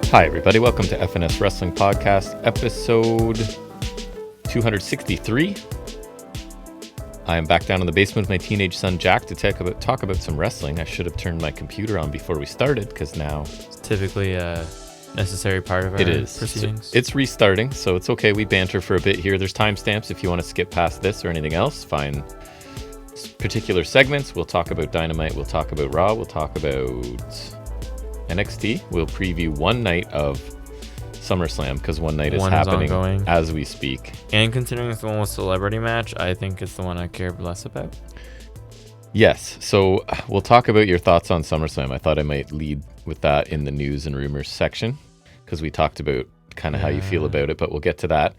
Hi, everybody. Welcome to FNS Wrestling Podcast, episode 263. I am back down in the basement with my teenage son, Jack, to talk about some wrestling. I should have turned my computer on before we started, because now... It's typically a necessary part of our proceedings. So it's restarting, so it's okay. We banter for a bit here. There's timestamps if you want to skip past this or anything else. Find particular segments. We'll talk about Dynamite. We'll talk about Raw. We'll talk about NXT. We'll preview one night of Summerslam, because one night is happening ongoing as we speak. And considering it's the one with celebrity match, I think it's the one I care less about. Yes, so we'll talk about your thoughts on SummerSlam. I thought I might lead with that in the news and rumors section, because we talked about kind of how you feel about it, but we'll get to that.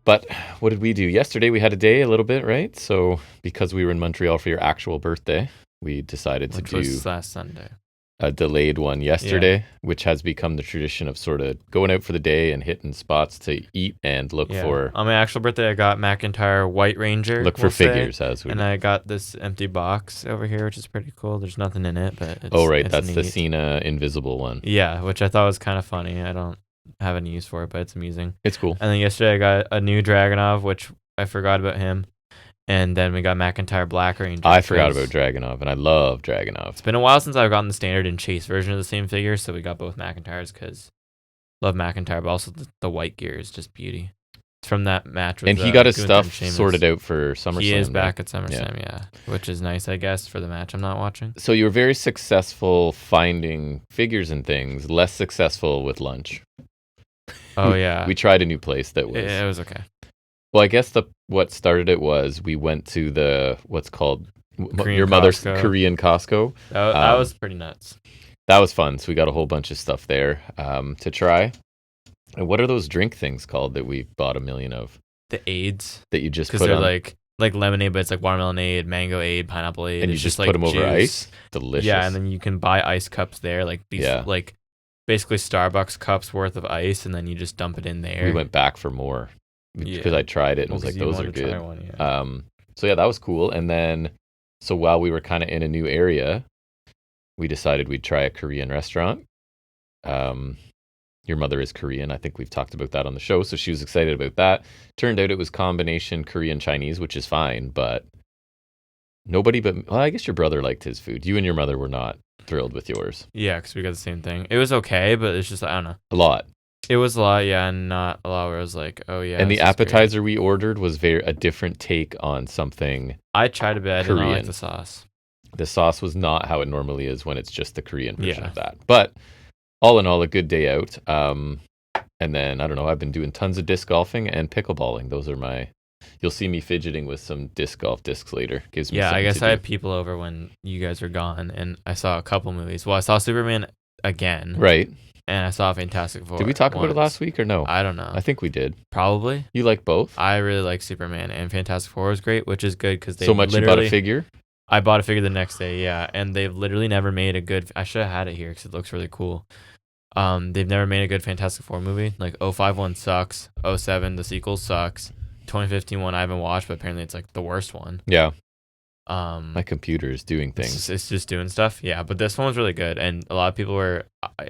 But what did we do? Yesterday we had a day a little bit, right? So because we were in Montreal for your actual birthday, we decided to do... Which was last Sunday. A delayed one yesterday, which has become the tradition of sort of going out for the day and hitting spots to eat and look for... On my actual birthday, I got McIntyre White Ranger. Look for figures, as we... And I got this empty box over here, which is pretty cool. There's nothing in it, but it's... Oh, right. That's neat. the Cena Invisible one. Yeah, which I thought was kind of funny. I don't have any use for it, but it's amusing. It's cool. And then yesterday, I got a new Dragunov, which I forgot about him. And then we got McIntyre Black Ranger. I forgot about Dragunov, and I love Dragunov. It's been a while since I've gotten the standard and chase version of the same figure, so we got both McIntyres because love McIntyre, but also the white gear is just beauty. It's from that match with And he got his Gunther stuff sorted out for SummerSlam. He is back at SummerSlam, yeah. Which is nice, I guess, for the match I'm not watching. So you were very successful finding figures and things, less successful with lunch. Oh, yeah. We tried a new place that was... It was okay. Well, I guess what started it was we went to the what's called your mother's Costco. Korean Costco. That was pretty nuts. That was fun. So we got a whole bunch of stuff there to try. And what are those drink things called that we bought a million of? The aids. That you just put on. Because they're like lemonade, but it's like watermelon aid, mango aid, pineapple aid. And you just put them over ice? Delicious. Yeah, and then you can buy ice cups there, like these like basically Starbucks cups worth of ice, and then you just dump it in there. We went back for more. Because I tried it and was like, those are good. So yeah, that was cool. And then, so while we were kind of in a new area, we decided we'd try a Korean restaurant. Your mother is Korean. I think we've talked about that on the show. So she was excited about that. Turned out it was combination Korean Chinese, which is fine, but I guess your brother liked his food. You and your mother were not thrilled with yours. Yeah, because we got the same thing. It was okay, but it's just, I don't know. A lot. It was a lot, yeah, and not a lot where I was like, oh, yeah. And the appetizer we ordered was a different take on something I tried a bit. I did not like the sauce. The sauce was not how it normally is when it's just the Korean version of that. But all in all, a good day out. And then, I don't know, I've been doing tons of disc golfing and pickleballing. Those are you'll see me fidgeting with some disc golf discs later. Gives me I guess I had people over when you guys were gone, and I saw a couple movies. Well, I saw Superman again. Right. And I saw Fantastic Four. Did we talk about it last week or no? I don't know. I think we did. Probably. You like both? I really like Superman, and Fantastic Four is great, which is good because they so much you bought a figure? I bought a figure the next day, yeah, and they've literally never made a good... I should have had it here because it looks really cool. They've never made a good Fantastic Four movie. Like, 05 one sucks. 07, the sequel sucks. 2015 one I haven't watched, but apparently it's like the worst one. Yeah. My computer is doing things. It's just doing stuff. Yeah, but this one was really good. And a lot of people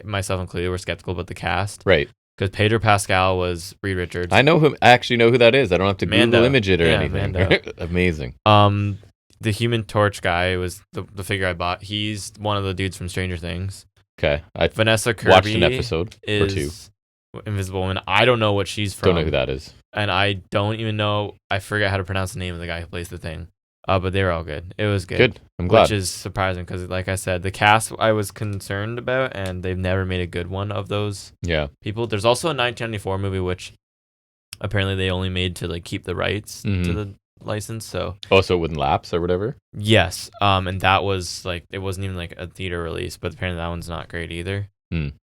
myself included, were skeptical about the cast. Right. Because Pedro Pascal was Reed Richards. I actually know who that is. I don't have to Google image it or anything. Amazing. The Human Torch guy was the figure I bought. He's one of the dudes from Stranger Things. Okay. Vanessa Kirby watched an episode or two. Invisible Woman. I don't know what she's from. Don't know who that is. And I don't even know. I forget how to pronounce the name of the guy who plays the thing. But they were all good. It was good. Good. I'm glad. Which is surprising because, like I said, the cast I was concerned about, and they've never made a good one of those people. There's also a 1994 movie, which apparently they only made to like keep the rights to the license. So it wouldn't lapse or whatever? Yes. And that was like, it wasn't even like a theater release, but apparently that one's not great either.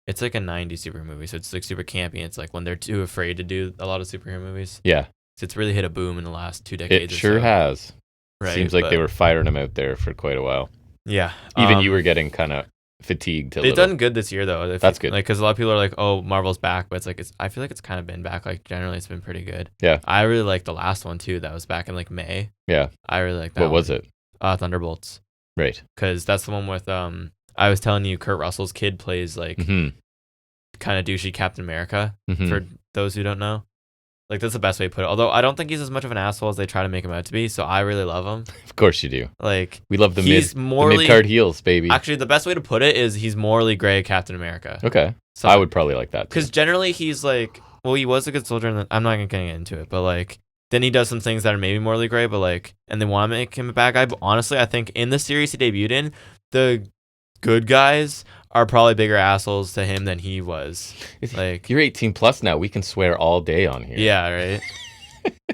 It's like a 90s superhero movie, so it's like super campy. It's like when they're too afraid to do a lot of superhero movies. Yeah. So it's really hit a boom in the last 2 decades. It sure has. Right, seems like they were firing them out there for quite a while. Yeah. Even you were getting kind of fatigued. They've done good this year, though. That's good. Like, because a lot of people are like, oh, Marvel's back. But it's like, I feel like it's kind of been back. Like, generally, it's been pretty good. Yeah. I really like the last one, too. That was back in, like, May. Yeah. I really like that What was it? Thunderbolts. Right. Because that's the one with, I was telling you, Kurt Russell's kid plays, like, kind of douchey Captain America. Mhm. For those who don't know, like that's the best way to put it. Although I don't think he's as much of an asshole as they try to make him out to be. So I really love him. Of course you do. Like We love the he's mid card heels, baby. Actually, the best way to put it is he's morally gray Captain America. Okay. So, I would probably like that. Because generally he's like, well, he was a good soldier, and I'm not gonna get into it, but like then he does some things that are maybe morally gray, but like, and they want to make him a bad guy. But honestly, I think in the series he debuted in, the good guys are probably bigger assholes to him than he was. Like, you're 18 plus now. We can swear all day on here. Yeah, right.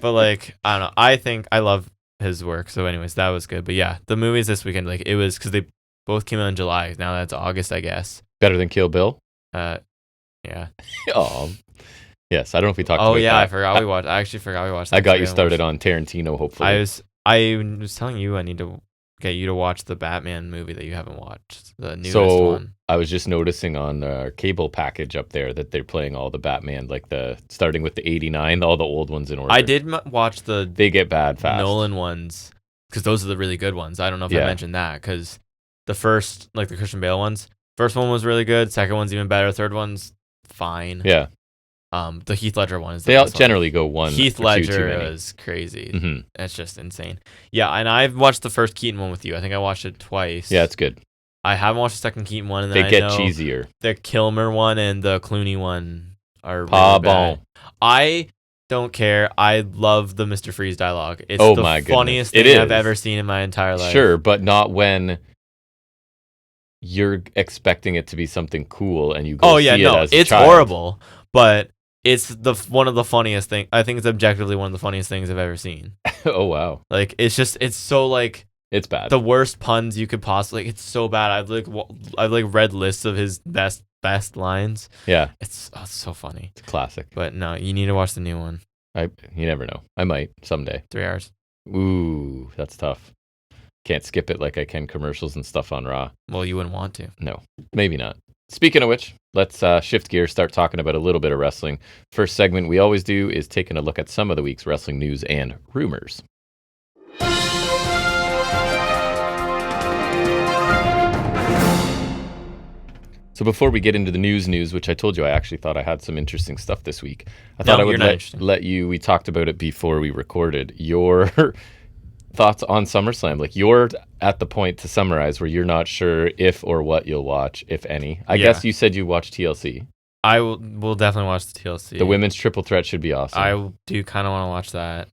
But like, I don't know. I think I love his work. So, anyways, that was good. But yeah, the movies this weekend, like, it was because they both came out in July. Now that's August, I guess. Better than Kill Bill. Yeah. Oh, yes. I don't know if we talked about that. I forgot we watched. I actually forgot we watched. I got you started on Tarantino. Hopefully, I was telling you I need to get you to watch the Batman movie that you haven't watched, the newest one. I was just noticing on the cable package up there that they're playing all the Batman, like starting with the 89, all the old ones in order. I did watch They get bad fast. Nolan ones because those are the really good ones. I don't know if I mentioned that because the first, like the Christian Bale ones, first one was really good. Second one's even better. Third one's fine. Yeah. The Heath Ledger one is they all generally go one. Heath Ledger is crazy. Mm-hmm. It's just insane. Yeah, and I've watched the first Keaton one with you. I think I watched it twice. Yeah, it's good. I haven't watched the second Keaton one, and then they get cheesier. The Kilmer one and the Clooney one are really bad. I don't care. I love the Mr. Freeze dialogue. It's the funniest thing I've ever seen in my entire life. Sure, but not when you're expecting it to be something cool and you go see it as a child. Horrible, but it's one of the funniest things. I think it's objectively one of the funniest things I've ever seen. Oh wow! Like it's so like it's bad. The worst puns you could possibly. It's so bad. I've read lists of his best lines. Yeah, it's so funny. It's a classic. But no, you need to watch the new one. You never know. I might someday. 3 hours. Ooh, that's tough. Can't skip it like I can commercials and stuff on Raw. Well, you wouldn't want to. No, maybe not. Speaking of which, let's shift gears, start talking about a little bit of wrestling. First segment we always do is taking a look at some of the week's wrestling news and rumors. So before we get into the news, which I told you I actually thought I had some interesting stuff this week. I thought I would let you, we talked about it before we recorded, your thoughts on SummerSlam. Like you're at the point to summarize where you're not sure if or what you'll watch, if any. I guess you said you watched TLC. I will definitely watch the TLC. The women's triple threat should be awesome. I do kind of want to watch that.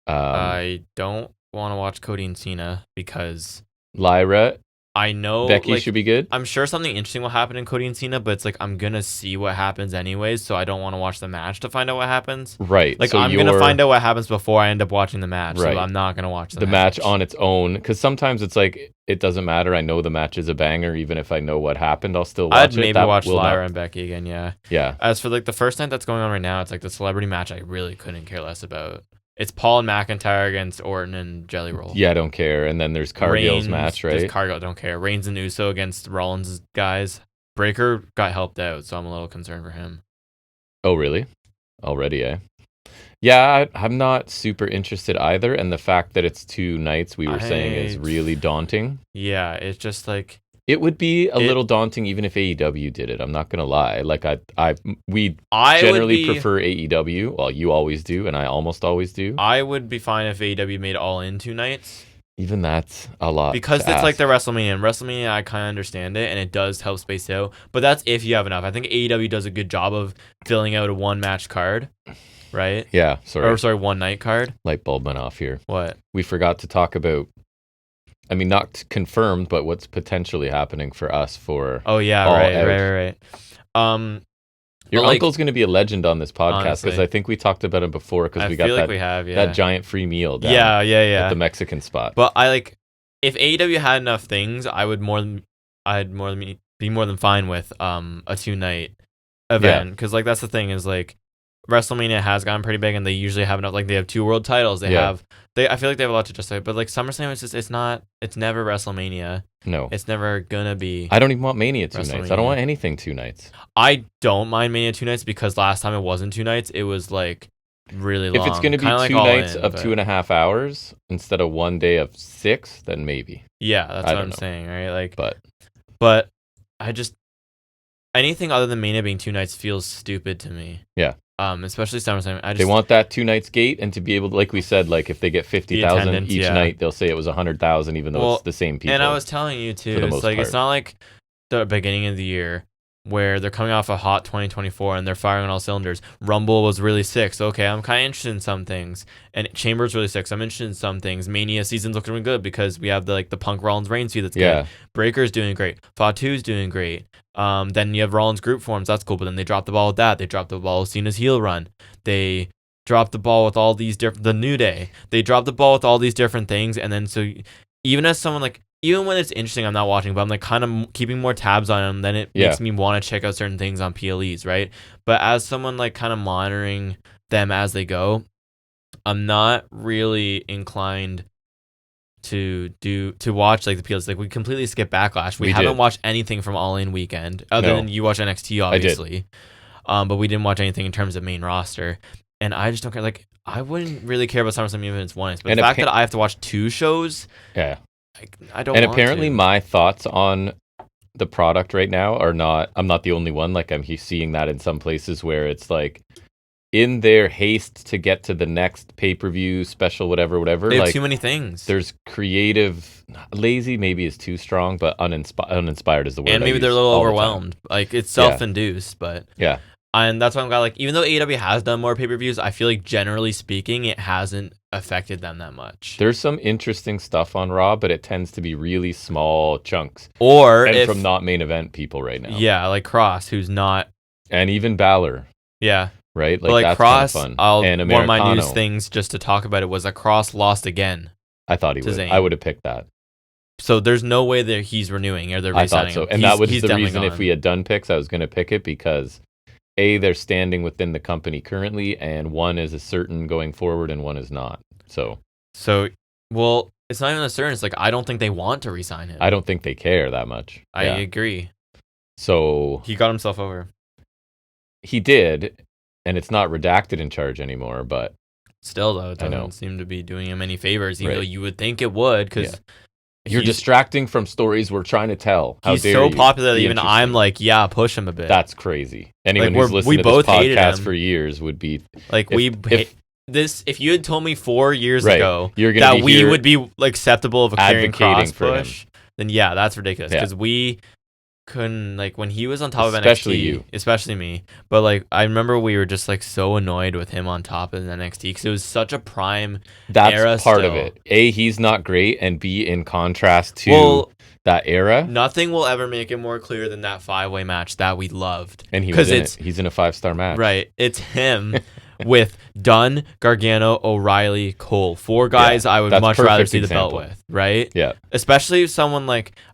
I don't want to watch Cody and Cena because Lyra, I know Becky should be good. I'm sure something interesting will happen in Cody and Cena, but it's like I'm gonna see what happens anyways, so I don't want to watch the match to find out what happens. Right. Like so I'm gonna find out what happens before I end up watching the match. Right. So I'm not gonna watch the match on its own because sometimes it's like it doesn't matter. I know the match is a banger, even if I know what happened. I'll still watch it. I'd maybe watch Lyra and Becky again. Yeah. Yeah. As for like the first night that's going on right now, it's like the celebrity match. I really couldn't care less about. It's Paul and McIntyre against Orton and Jelly Roll. Yeah, I don't care. And then there's Cargill's match, right? Cargill, don't care. Reigns and Uso against Rollins' guys. Breaker got helped out, so I'm a little concerned for him. Oh, really? Already, eh? Yeah, I'm not super interested either. And the fact that it's 2 nights, we were saying, is really daunting. Yeah, it's just like... It would be a little daunting even if AEW did it. I'm not gonna lie. Like we generally prefer AEW. Well, you always do, and I almost always do. I would be fine if AEW made all in 2 nights. Even that's a lot because it's like the WrestleMania. And WrestleMania, I kind of understand it, and it does help space out. But that's if you have enough. I think AEW does a good job of filling out a 1-match card, right? Yeah, sorry, 1 night card. Light bulb went off here. What? We forgot to talk about. I mean, not confirmed, but what's potentially happening for us for right. Your uncle's going to be a legend on this podcast because I think we talked about him before because we got that giant free meal down at the Mexican spot. But if AEW had enough things, I'd be more than fine with a 2-night event because like that's the thing is like WrestleMania has gotten pretty big and they usually have enough. Like they have 2 world titles. I feel like they have a lot to justify. But like SummerSlam is just it's never WrestleMania. No, it's never gonna be. I don't even want Mania 2 nights. I don't want anything 2 nights. I don't mind Mania 2 nights because last time it wasn't 2 nights. It was like really long. If it's gonna be 2 nights of 2.5 hours instead of 1 day of 6, then maybe. Yeah, that's what I'm saying, right? Like, but I anything other than Mania being 2 nights feels stupid to me. Yeah. Especially SummerSlam. They want that 2 nights gate, and to be able to, like we said, like if they get 50,000 each night, they'll say it was 100,000, even though it's the same people. And I was telling you too, the it's most like part. it's not like the beginning of the year where they're coming off a hot 2024 and they're firing on all cylinders. Rumble was really sick, so okay, I'm kind of interested in some things. And Chamber's really sick, so I'm interested in some things. Mania season's looking really good because we have the Punk Rollins Reigns feud that's good. Breaker's doing great. Fatu's doing great. Then you have Rollins group forms, that's cool, but then they dropped the ball with that. They dropped the ball with Cena's heel run. They dropped the ball with all these different, the New Day. They dropped the ball with all these different things, and then so even as someone even when it's interesting, I'm not watching, but I'm kind of keeping more tabs on them. Then it makes me want to check out certain things on PLEs, right? But as someone kind of monitoring them as they go, I'm not really inclined to watch the PLEs. We completely skipped Backlash. We haven't watched anything from All In Weekend other than you watch NXT, obviously. But we didn't watch anything in terms of main roster, and I just don't care. I wouldn't really care about SummerSlam even if it's 1 night, but and the fact that I have to watch 2 shows, I don't. And apparently, my thoughts on the product right now are not. I'm not the only one. I'm seeing that in some places where it's in their haste to get to the next pay-per-view special, whatever. They have too many things. There's creative, lazy maybe is too strong, but uninspired is the word. And maybe they're a little overwhelmed. It's self-induced, but yeah. And that's why I'm glad, even though AEW has done more pay-per-views, I feel generally speaking, it hasn't affected them that much. There's some interesting stuff on Raw, but it tends to be really small chunks. And from not main event people right now. Yeah, like Cross, who's not. And even Balor. Yeah. Right? That's Cross, kind of fun. And one of my news things, just to talk about it, was that Cross lost again. I thought he would. I would have picked that. So there's no way that he's renewing or they're re-signing him. I thought so. And that was the reason gone. If we had done picks, I was going to pick it because they're standing within the company currently, and one is a certain going forward and one is not. So well, it's not even a certain. It's I don't think they want to re-sign him. I don't think they care that much. I agree. So he got himself over. He did, and it's not Redacted in charge anymore, but still, though, it doesn't seem to be doing him any favors, even though you would think it would, because you're distracting from stories we're trying to tell. He's so popular that even I'm push him a bit. That's crazy. Anyone who's listened to this podcast for years would be if you had told me 4 years ago that we would be acceptable of a Karrion Kross push, then that's ridiculous, because we couldn't, when he was on top of NXT, especially me, but I remember we were just so annoyed with him on top of NXT because it was such a prime era. That's part of it. A, he's not great, and B, in contrast to that era, nothing will ever make it more clear than that 5-way match that we loved. And he's in a 5-star match, right? It's him with Dunn, Gargano, O'Reilly, Cole, 4 guys I would much rather see the belt with, right? Yeah, especially someone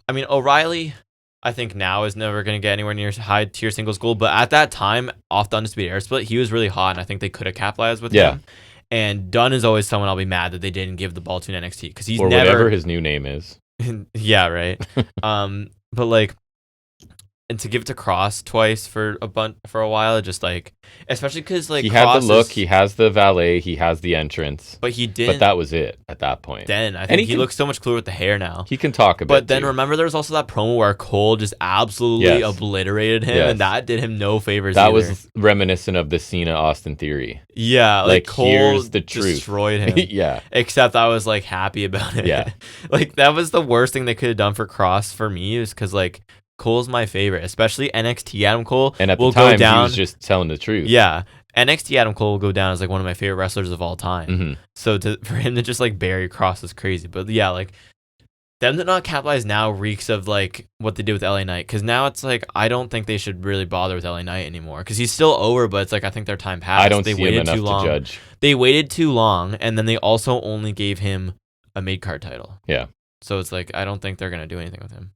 O'Reilly, I think now is never going to get anywhere near high tier singles gold, but at that time, off the Undisputed Era split, he was really hot, and I think they could have capitalized with him. And Dunn is always someone I'll be mad that they didn't give the ball to in NXT, because he's whatever his new name is. Yeah, right. But and to give it to Cross twice for a while, just especially because he had the look, he has the valet, he has the entrance, but he didn't. But that was it at that point. Then I think he looks so much cooler with the hair now. He can talk a bit. But then remember, there was also that promo where Cole just absolutely obliterated him, and that did him no favors. That was reminiscent of the Cena Austin theory. Yeah, Cole here's the truth. Destroyed him. Yeah, except I was happy about it. Yeah, that was the worst thing they could have done for Cross for me, is because Cole's my favorite, especially NXT Adam Cole. And at the time, he was just telling the truth. Yeah, NXT Adam Cole will go down as one of my favorite wrestlers of all time. Mm-hmm. So for him to just bury Cross is crazy. But yeah, them to not capitalize now reeks of what they did with LA Knight, because now it's I don't think they should really bother with LA Knight anymore, because he's still over, but it's I think their time passed. I don't see him enough to judge. They waited too long, and then they also only gave him a mid card title. Yeah. So it's I don't think they're gonna do anything with him.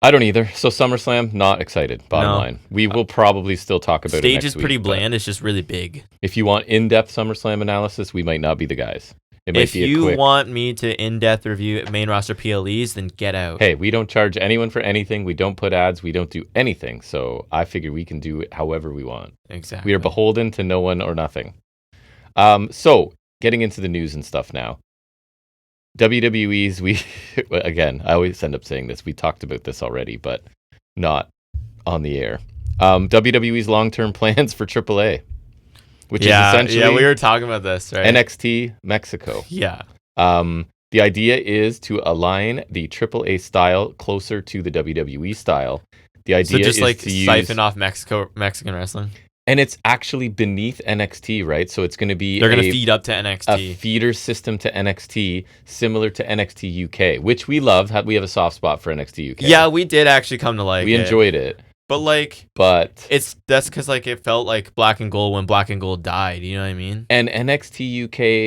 I don't either. So SummerSlam, not excited. Bottom line, we will probably still talk about it next week. Stage is pretty bland. It's just really big. If you want in-depth SummerSlam analysis, we might not be the guys. If you want me to in-depth review main roster PLEs, then get out. Hey, we don't charge anyone for anything. We don't put ads. We don't do anything. So I figure we can do it however we want. Exactly. We are beholden to no one or nothing. So getting into the news and stuff now. WWE's, again, I always end up saying this. We talked about this already, but not on the air. WWE's long-term plans for AAA, which is essentially we were talking about this, right? NXT Mexico. Yeah. The idea is to align the AAA style closer to the WWE style. The idea so just is like to siphon off Mexican wrestling. And it's actually beneath NXT, right? So it's going to be they're going to feed up to NXT. A feeder system to NXT, similar to NXT UK, which we love. We have a soft spot for NXT UK. Yeah, we did actually come to like it. We enjoyed it. But that's because like it felt like Black and Gold when Black and Gold died. You know what I mean? And NXT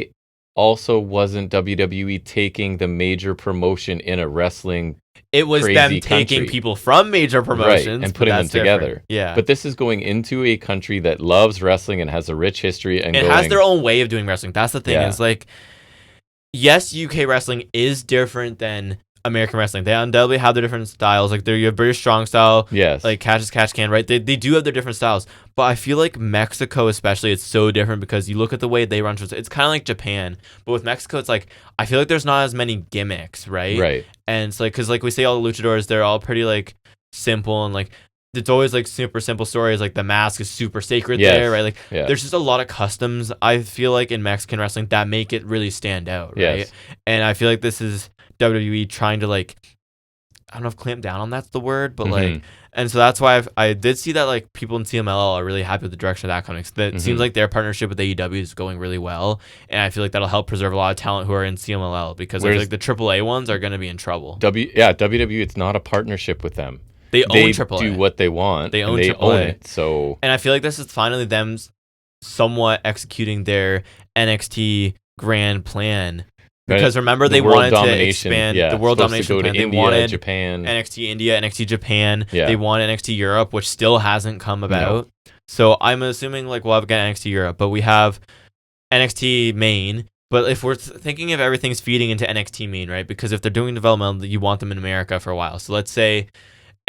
UK also wasn't WWE taking the major promotion in a wrestling. It was them taking country. People from major promotions and putting them together. Different. Yeah. But this is going into a country that loves wrestling and has a rich history and has their own way of doing wrestling. That's the thing. Is like, yes, UK wrestling is different than American wrestling. They undoubtedly have their different styles. Like you have British strong style. Yes. Like catch as catch can, right? They do have their different styles. But I feel like Mexico especially, it's so different because you look at the way they run. It's kind of like Japan. But with Mexico, it's like, I feel like there's not as many gimmicks, right? Right. And it's like, because like we say all the luchadors, they're all pretty like simple and like, it's always like super simple stories. Like the mask is super sacred there, right? Like there's just a lot of customs, I feel like, in Mexican wrestling that make it really stand out, right? Yes. And I feel like this is WWE trying to like, I don't know if clamp down on that's the word, but like, and so that's why I did see that like people in CMLL are really happy with the direction of that coming. That seems like their partnership with AEW is going really well, and I feel like that'll help preserve a lot of talent who are in CMLL because I feel like the AAA ones are going to be in trouble. WWE, it's not a partnership with them. They own AAA. Do what they want. They own AAA. Own it. So, and I feel like this is finally them somewhat executing their NXT grand plan. Because remember, they wanted to expand the world domination plan. They wanted Japan, NXT India, NXT Japan. Yeah. They wanted NXT Europe, which still hasn't come about. No. So I'm assuming like we'll have again NXT Europe, but we have NXT main. But if we're thinking of everything's feeding into NXT main, right? Because if they're doing developmental, you want them in America for a while. So let's say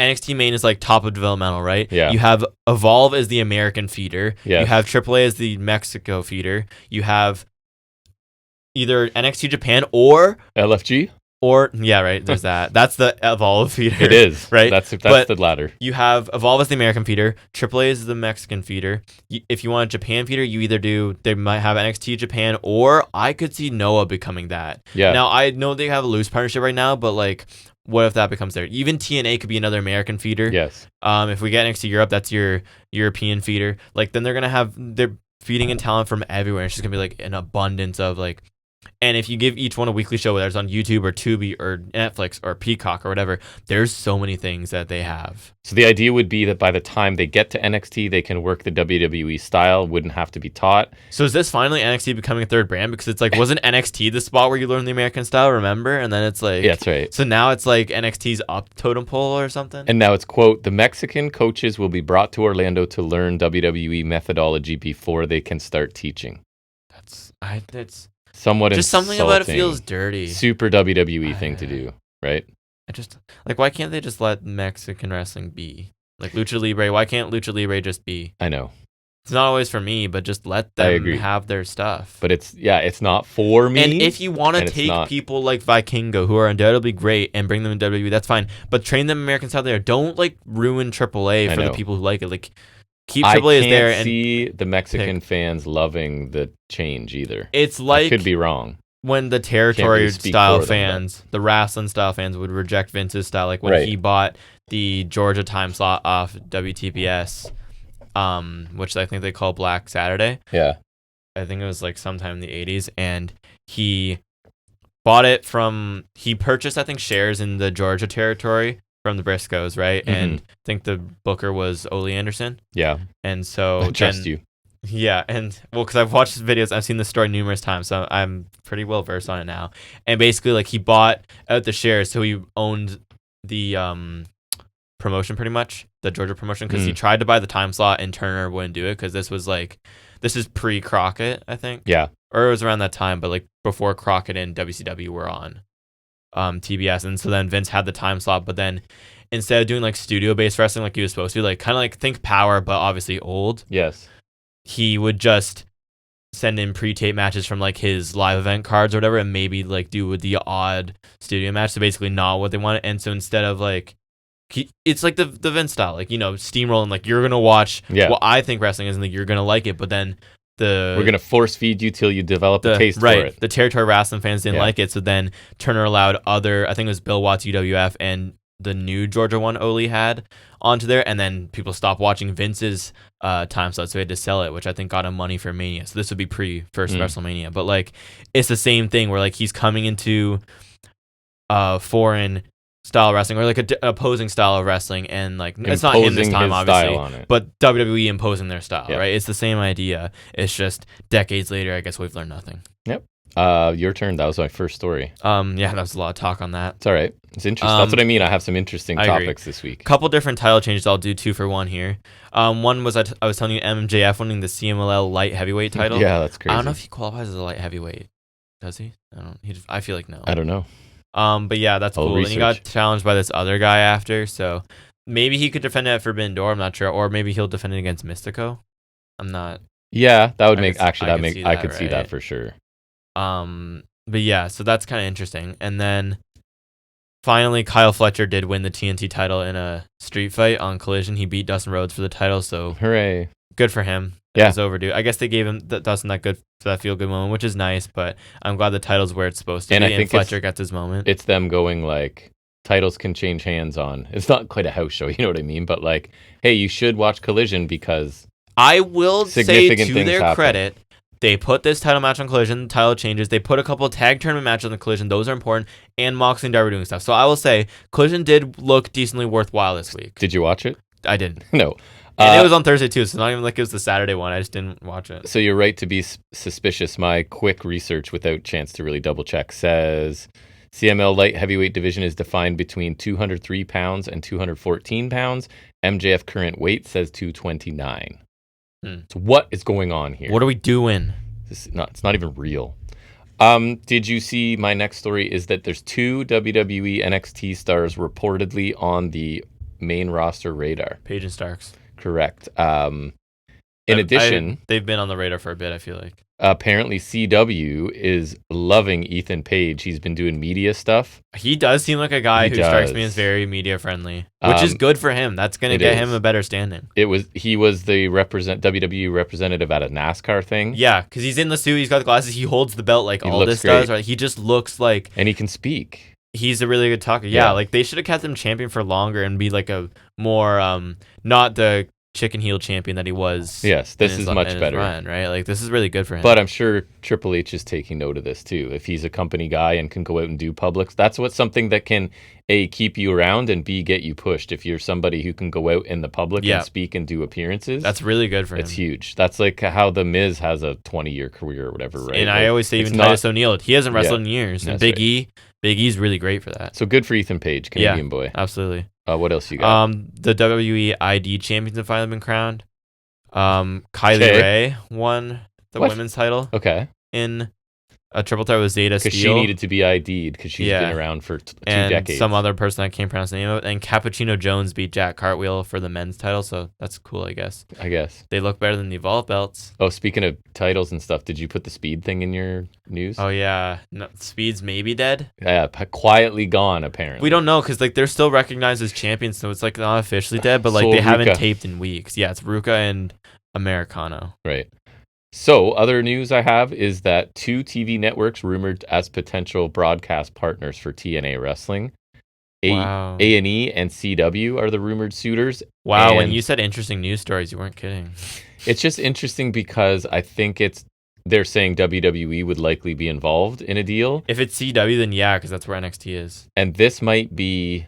NXT main is like top of developmental, right? Yeah. You have Evolve as the American feeder. Yes. You have AAA as the Mexico feeder. You have either NXT Japan or LFG, or right. There's that. That's the Evolve feeder. It is right. That's the ladder. You have Evolve as the American feeder. AAA is the Mexican feeder. If you want a Japan feeder, you either they might have NXT Japan, or I could see Noah becoming that. Yeah. Now I know they have a loose partnership right now, but like, what if that becomes there? Even TNA could be another American feeder. Yes. If we get NXT Europe, that's your European feeder. Like then they're feeding in talent from everywhere. It's just gonna be like an abundance of like. And if you give each one a weekly show, whether it's on YouTube or Tubi or Netflix or Peacock or whatever, there's so many things that they have. So the idea would be that by the time they get to NXT, they can work the WWE style, wouldn't have to be taught. So is this finally NXT becoming a third brand? Because it's like, wasn't NXT the spot where you learn the American style, remember? And then it's like... Yeah, that's right. So now it's like NXT's up totem pole or something? And now it's, quote, the Mexican coaches will be brought to Orlando to learn WWE methodology before they can start teaching. That's somewhat just insulting. Something about it feels dirty. Super WWE thing to do, right? I just like, why can't they just let Mexican wrestling be like Lucha Libre? Why can't Lucha Libre just be? I know it's not always for me, but just let them have their stuff. But it's not for me. And if you want to take people like Vikingo, who are undoubtedly great, and bring them in WWE, that's fine. But train them American style there. Don't like ruin AAA for the people who like it. Like. Keep AAA as there. I can't see the Mexican fans loving the change either. It's like... I could be wrong. When the territory style fans, the wrestling style fans would reject Vince's style. Like when he bought the Georgia time slot off WTPS, which I think they call Black Saturday. Yeah. I think it was like sometime in the 80s. And he bought it from... He purchased, I think, shares in the Georgia territory from the Briscoes, right? Mm-hmm. And I think the booker was Ole Anderson. Yeah. And so I trust you. Yeah, and well, because I've watched his videos, I've seen the story numerous times, so I'm pretty well versed on it now. And basically, like, he bought out the shares, so he owned the promotion pretty much, the Georgia promotion, because he tried to buy the time slot and Turner wouldn't do it because this is pre-Crockett, I think. Yeah. Or it was around that time, but like before Crockett and WCW were on TBS. And so then Vince had the time slot, but then instead of doing like studio-based wrestling like he was supposed to, like kind of like think Power, but obviously old. Yes. He would just send in pre-tape matches from like his live event cards or whatever, and maybe like do with the odd studio match. So basically not what they wanted. And so instead of like it's like the Vince style, like, steamrolling. Like, you're gonna watch what I think wrestling is, and like you're gonna like it, but then we're gonna force feed you till you develop a taste for it. The territory wrestling fans didn't like it, so then Turner allowed I think it was Bill Watts UWF and the new Georgia one Oli had onto there, and then people stopped watching Vince's time slot, so he had to sell it, which I think got him money for Mania. So this would be pre-first WrestleMania, but like it's the same thing where like he's coming into foreign style wrestling, or like a opposing style of wrestling, and like it's not him this time, obviously, but WWE imposing their style, right? It's the same idea. It's just decades later, I guess we've learned nothing. Yep. Your turn. That was my first story. Yeah, that was a lot of talk on that. It's all right. It's interesting. That's what I mean. I have some interesting topics this week. Couple different title changes. I'll do 2 for 1 here. One was I was telling you MJF winning the CMLL light heavyweight title. Yeah, that's crazy. I don't know if he qualifies as a light heavyweight. Does he? I feel like no. I don't know. But yeah, that's cool. And he got challenged by this other guy after, so maybe he could defend it at Forbidden Door. I'm not sure, or maybe he'll defend it against Mystico. I'm not. Yeah, that would make I could see that for sure. But yeah, so that's kind of interesting. And then finally, Kyle Fletcher did win the TNT title in a street fight on Collision. He beat Dustin Rhodes for the title, so hooray! Good for him. It was overdue. I guess they gave him Dustin that feel good moment, which is nice. But I'm glad the title's where it's supposed to be, and Fletcher gets his moment. It's them going like titles can change hands on. It's not quite a house show, you know what I mean? But like, hey, you should watch Collision because I will say to their credit, they put this title match on Collision, title changes. They put a couple of tag tournament matches on the Collision. Those are important. And Moxley and Darby doing stuff. So I will say, Collision did look decently worthwhile this week. Did you watch it? I didn't. No. And it was on Thursday too, so not even like it was the Saturday one. I just didn't watch it. So you're right to be suspicious. My quick research without chance to really double check says CML light heavyweight division is defined between 203 pounds and 214 pounds. MJF current weight says 229. So what is going on here? What are we doing? It's not even real. Did you see my next story is that there's 2 WWE NXT stars reportedly on the main roster radar. Paige and Starks. Correct. In addition, they've been on the radar for a bit, I feel like. Apparently CW is loving Ethan Page. He's been doing media stuff. He does seem like a guy who strikes me as very media friendly, which is good for him. That's going to get him a better standing. He was the WWE representative at a NASCAR thing. Yeah, because he's in the suit, he's got the glasses, he holds the belt like Aldis does. Right? He just looks like... And he can speak. He's a really good talker. Yeah, like they should have kept him champion for longer and be like a more, not the chicken heel champion that he was. Yes, this is much better. Run, right? Like this is really good for him. But I'm sure Triple H is taking note of this too. If he's a company guy and can go out and do publics, that's something that can A, keep you around, and B, get you pushed. If you're somebody who can go out in the public and speak and do appearances, that's really good for him. It's huge. That's like how The Miz has a 20-year career or whatever, right? And I always say even Titus O'Neil, he hasn't wrestled in years. And Big E's really great for that. So good for Ethan Page, Canadian boy. Absolutely. What else you got? The WWE ID champions have finally been crowned. Kylie Ray won the women's title. Okay. In a triple threat with Zeta Steele. Because she needed to be ID'd because she's been around for 2 decades. And some other person I can't pronounce the name of it. And Cappuccino Jones beat Jack Cartwheel for the men's title, so that's cool, I guess. They look better than the Evolve belts. Oh, speaking of titles and stuff, did you put the Speed thing in your news? Oh, yeah. No, Speed's maybe dead? Yeah, quietly gone, apparently. We don't know, because like they're still recognized as champions, so it's like not officially dead, but like they haven't taped in weeks. Yeah, it's Ruka and Americano. Right. So, other news I have is that 2 TV networks rumored as potential broadcast partners for TNA Wrestling. A&E and CW are the rumored suitors. Wow, when you said interesting news stories, you weren't kidding. It's just interesting because I think they're saying WWE would likely be involved in a deal. If it's CW, then yeah, because that's where NXT is. And this might be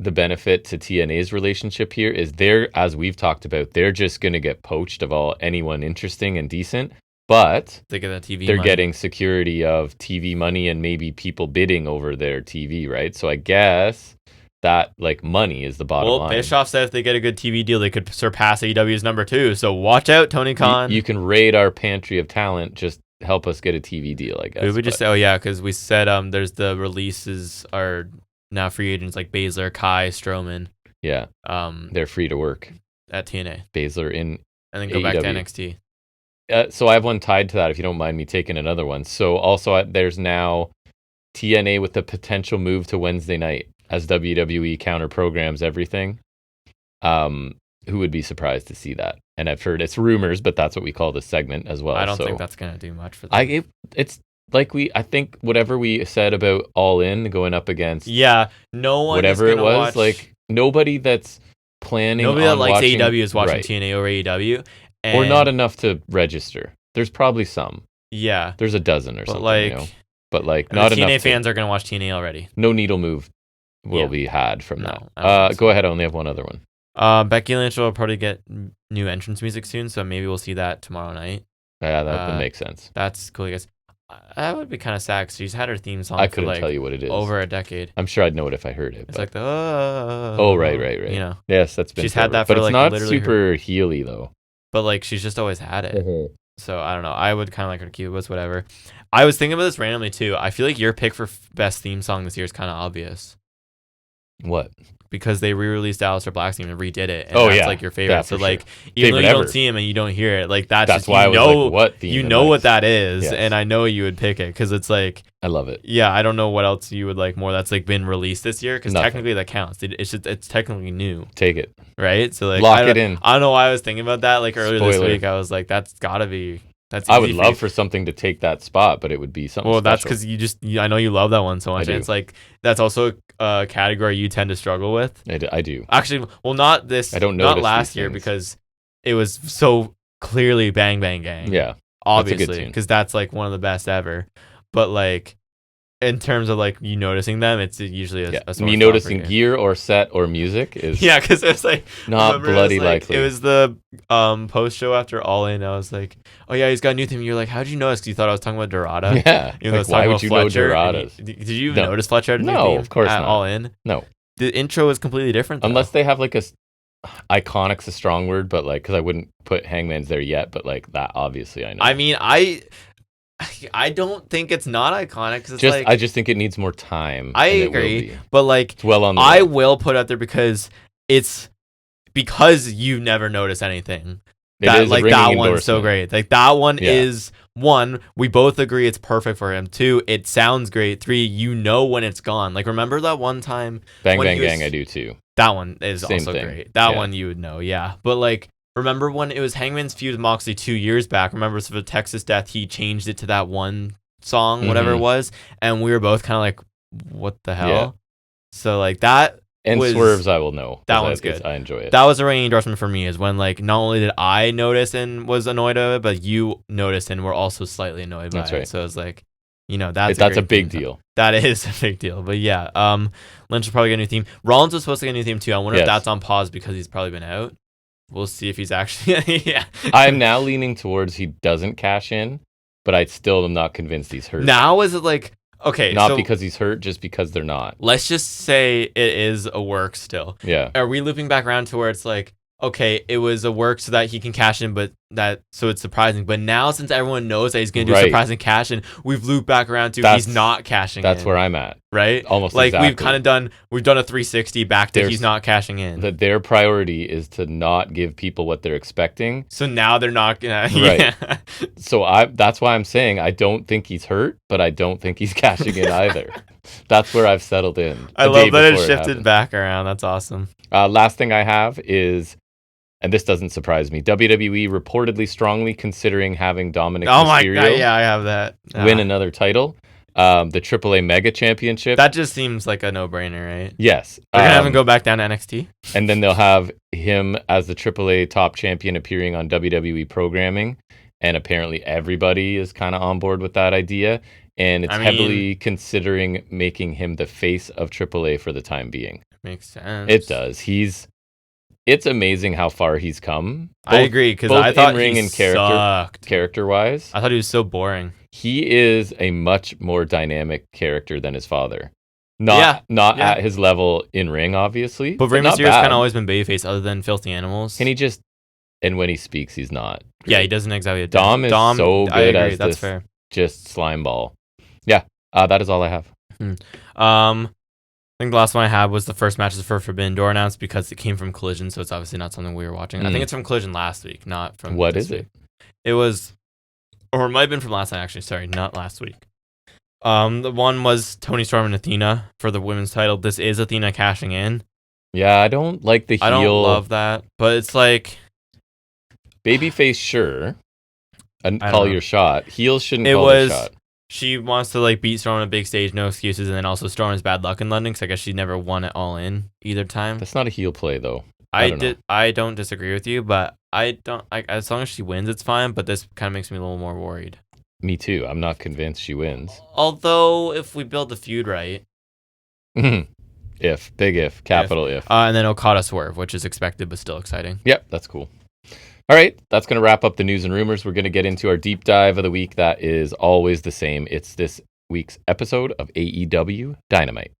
the benefit to TNA's relationship here is as we've talked about, they're just going to get poached of anyone interesting and decent, but they get that TV they're money. Getting security of TV money and maybe people bidding over their TV, right? So I guess that like money is the bottom line. Bischoff said if they get a good TV deal, they could surpass AEW's number 2. So watch out, Tony Khan. You can raid our pantry of talent. Just help us get a TV deal, I guess. We would just say, because we said there's the releases are now free agents like Baszler, Kai, Strowman. Yeah. They're free to work at TNA. Baszler in and then go back to NXT. So I have one tied to that if you don't mind me taking another one. So also there's now TNA with the potential move to Wednesday night. as WWE counter programs everything. Who would be surprised to see that? And I've heard it's rumors, but that's what we call this segment as well. I don't so think that's gonna do much for them. It's like I think whatever we said about All In going up against no one whatever is it gonna was, watch, like nobody that's planning nobody on that likes watching, AEW is watching right. TNA or AEW, or not enough to register. There's probably some. Yeah, There's a dozen or but something, like, you know? But like and not the enough. TNA fans are gonna watch TNA already. No needle move will Yeah. be had from No, that. I don't think so. Go ahead. I only have one other one. Becky Lynch will probably get new entrance music soon, so maybe we'll see that tomorrow night. Yeah, that would make sense. That's cool, I guess. That would be kind of sad because she's had her theme song I for couldn't like tell you what it is. over a decade. I'm sure I'd know it if I heard it. It's but... like the oh, right. You know, Yes, that's been. she's forever. had that for but like it's not literally super heely though. But like she's just always had it. Mm-hmm. So I don't know. I would kind of like her to keep it, but it's whatever. I was thinking about this randomly too. I feel like your pick for best theme song this year is kind of obvious. What? Because they re-released Aleister Black's theme and redid it. And Oh, that's yeah. like your favorite. Yeah, so for like, sure. even though Favorite you don't ever. see him and you don't hear it, like that's just, why I was know, like, what theme? you am know I- what that is, Yes. and I know you would pick it because it's like, I love it. yeah, I don't know what else you would like more that's like been released this year because Nothing. technically that counts. It's technically new, Take it. right? So like, Lock it in. I don't know why I was thinking about that like earlier this Spoiler. week. I was like, that's gotta be. That's I would easy love you. for something to take that spot, but it would be something. Well, that's special. because I know you love that one so much. do. And it's like that's also a category you tend to struggle with. I do. Actually, well, not this. I don't not notice last these year things. because it was so clearly Bang Bang Gang. Yeah, obviously, tune. because that's like one of the best ever. But like in terms of like you noticing them, it's usually a sore me spot noticing for you. gear or set or music is Yeah, because it was like not remember, bloody it was, like, likely. It was the post show after All In. I was like, oh yeah, he's got a new theme. You're like, how'd you know this? Because you thought I was talking about Dorada. Yeah, Even though like, it's why talking would about you know Fletcher, and Doradas? did you even No. notice Fletcher had a new No, theme of course at not. All In? No, The intro was completely different. Though. unless they have like iconic's a strong word, but like because I wouldn't put Hangman's there yet, but like that obviously I know. I mean, I don't think it's not iconic because it's just like I just think it needs more time. I and it will agree, be. but like It's well on the I way. will put out there because it's because you never notice anything. It That is a like ringing that one's so endorsement. great. Like that one Yeah. is one. We both agree it's perfect for him. Two, it sounds great. Three, you know when it's gone. Like remember that one time Bang when Bang he was- Gang, I do too. that one is Same also thing. great. That Yeah. one you would know, yeah. But like remember when it was Hangman's feud with Moxley 2 years back? Remember for the Texas Death, he changed it to that one song, whatever it Mhm. was, and we were both kind of like, "What the hell?" Yeah. So like that And was, Swerves, I will know. that 'cause one's good. I enjoy it. That was a ringing endorsement for me. Is when like not only did I notice and was annoyed of it, but you noticed and were also slightly annoyed by That's it. right. So it's like, you know, that's That's a great big theme. deal. That is a big deal. But yeah, Lynch will probably get a new theme. Rollins was supposed to get a new theme too. I wonder if Yes. that's on pause because he's probably been out. We'll see if he's actually yeah. I'm now leaning towards he doesn't cash in, but I still am not convinced he's hurt. Now is it like okay? Not so because he's hurt, just because they're not. let's just say it is a work still. Yeah. Are we looping back around to where it's like okay, it was a work so that he can cash in, but that so it's surprising. But now since everyone knows that he's gonna do a Right. surprising cash in, we've looped back around to That's- he's not cashing That's in. where I'm at. Right? Almost like exactly. we've kind of done a 360 back to There's- he's not cashing in. That their priority is to not give people what they're expecting. So now they're not gonna Right. yeah. So that's why I'm saying I don't think he's hurt, but I don't think he's cashing in either. That's where I've settled in. I the day love that it before shifted happened. back around. That's awesome. Last thing I have is, and this doesn't surprise me, WWE reportedly strongly considering having Dominic Oh my Mysterio god, yeah, I have that. win another title, the AAA Mega Championship. That just seems like a no-brainer, right? Yes. They're gonna have him go back down to NXT. And then they'll have him as the AAA top champion appearing on WWE programming. And apparently everybody is kind of on board with that idea. And it's I mean- heavily considering making him the face of AAA for the time being. Makes sense. It does. It's amazing how far he's come. I agree because both I thought in-ring he and character. sucked. Character-wise, I thought he was so boring. he is a much more dynamic character than his father. Not Yeah. at his level in ring, obviously. But Rey not Mysterio's bad. kind of always been babyface, other than Filthy Animals. Can he just? And when he speaks, he's not. Yeah, great. he doesn't exactly. Dom is so I good agree, as that's this fair. just slime ball. Yeah, that is all I have. I think the last one I had was the first matches for Forbidden Door announced because it came from Collision, so it's obviously not something we were watching. I think it's from Collision last week, not from. What this is it? week. It was, or it might have been from last night actually. Sorry, not last week. The one was Toni Storm and Athena for the women's title. This is Athena cashing in. Yeah, I don't like the heel. I don't love that, but it's like babyface, sure. And I call don't know. your shot. Heels shouldn't It call was- the shot. she wants to like beat Storm on a big stage, no excuses, and then also Storm is bad luck in London because I guess she never won it all in either time. That's not a heel play though. I don't disagree with you, but I don't like as long as she wins, it's fine. But this kind of makes me a little more worried. Me too. I'm not convinced she wins. Although if we build the feud right, if, capital if. and then Okada swerve, which is expected but still exciting. Yep, that's cool. All right, that's going to wrap up the news and rumors. We're going to get into our deep dive of the week. That is always the same. It's this week's episode of AEW Dynamite.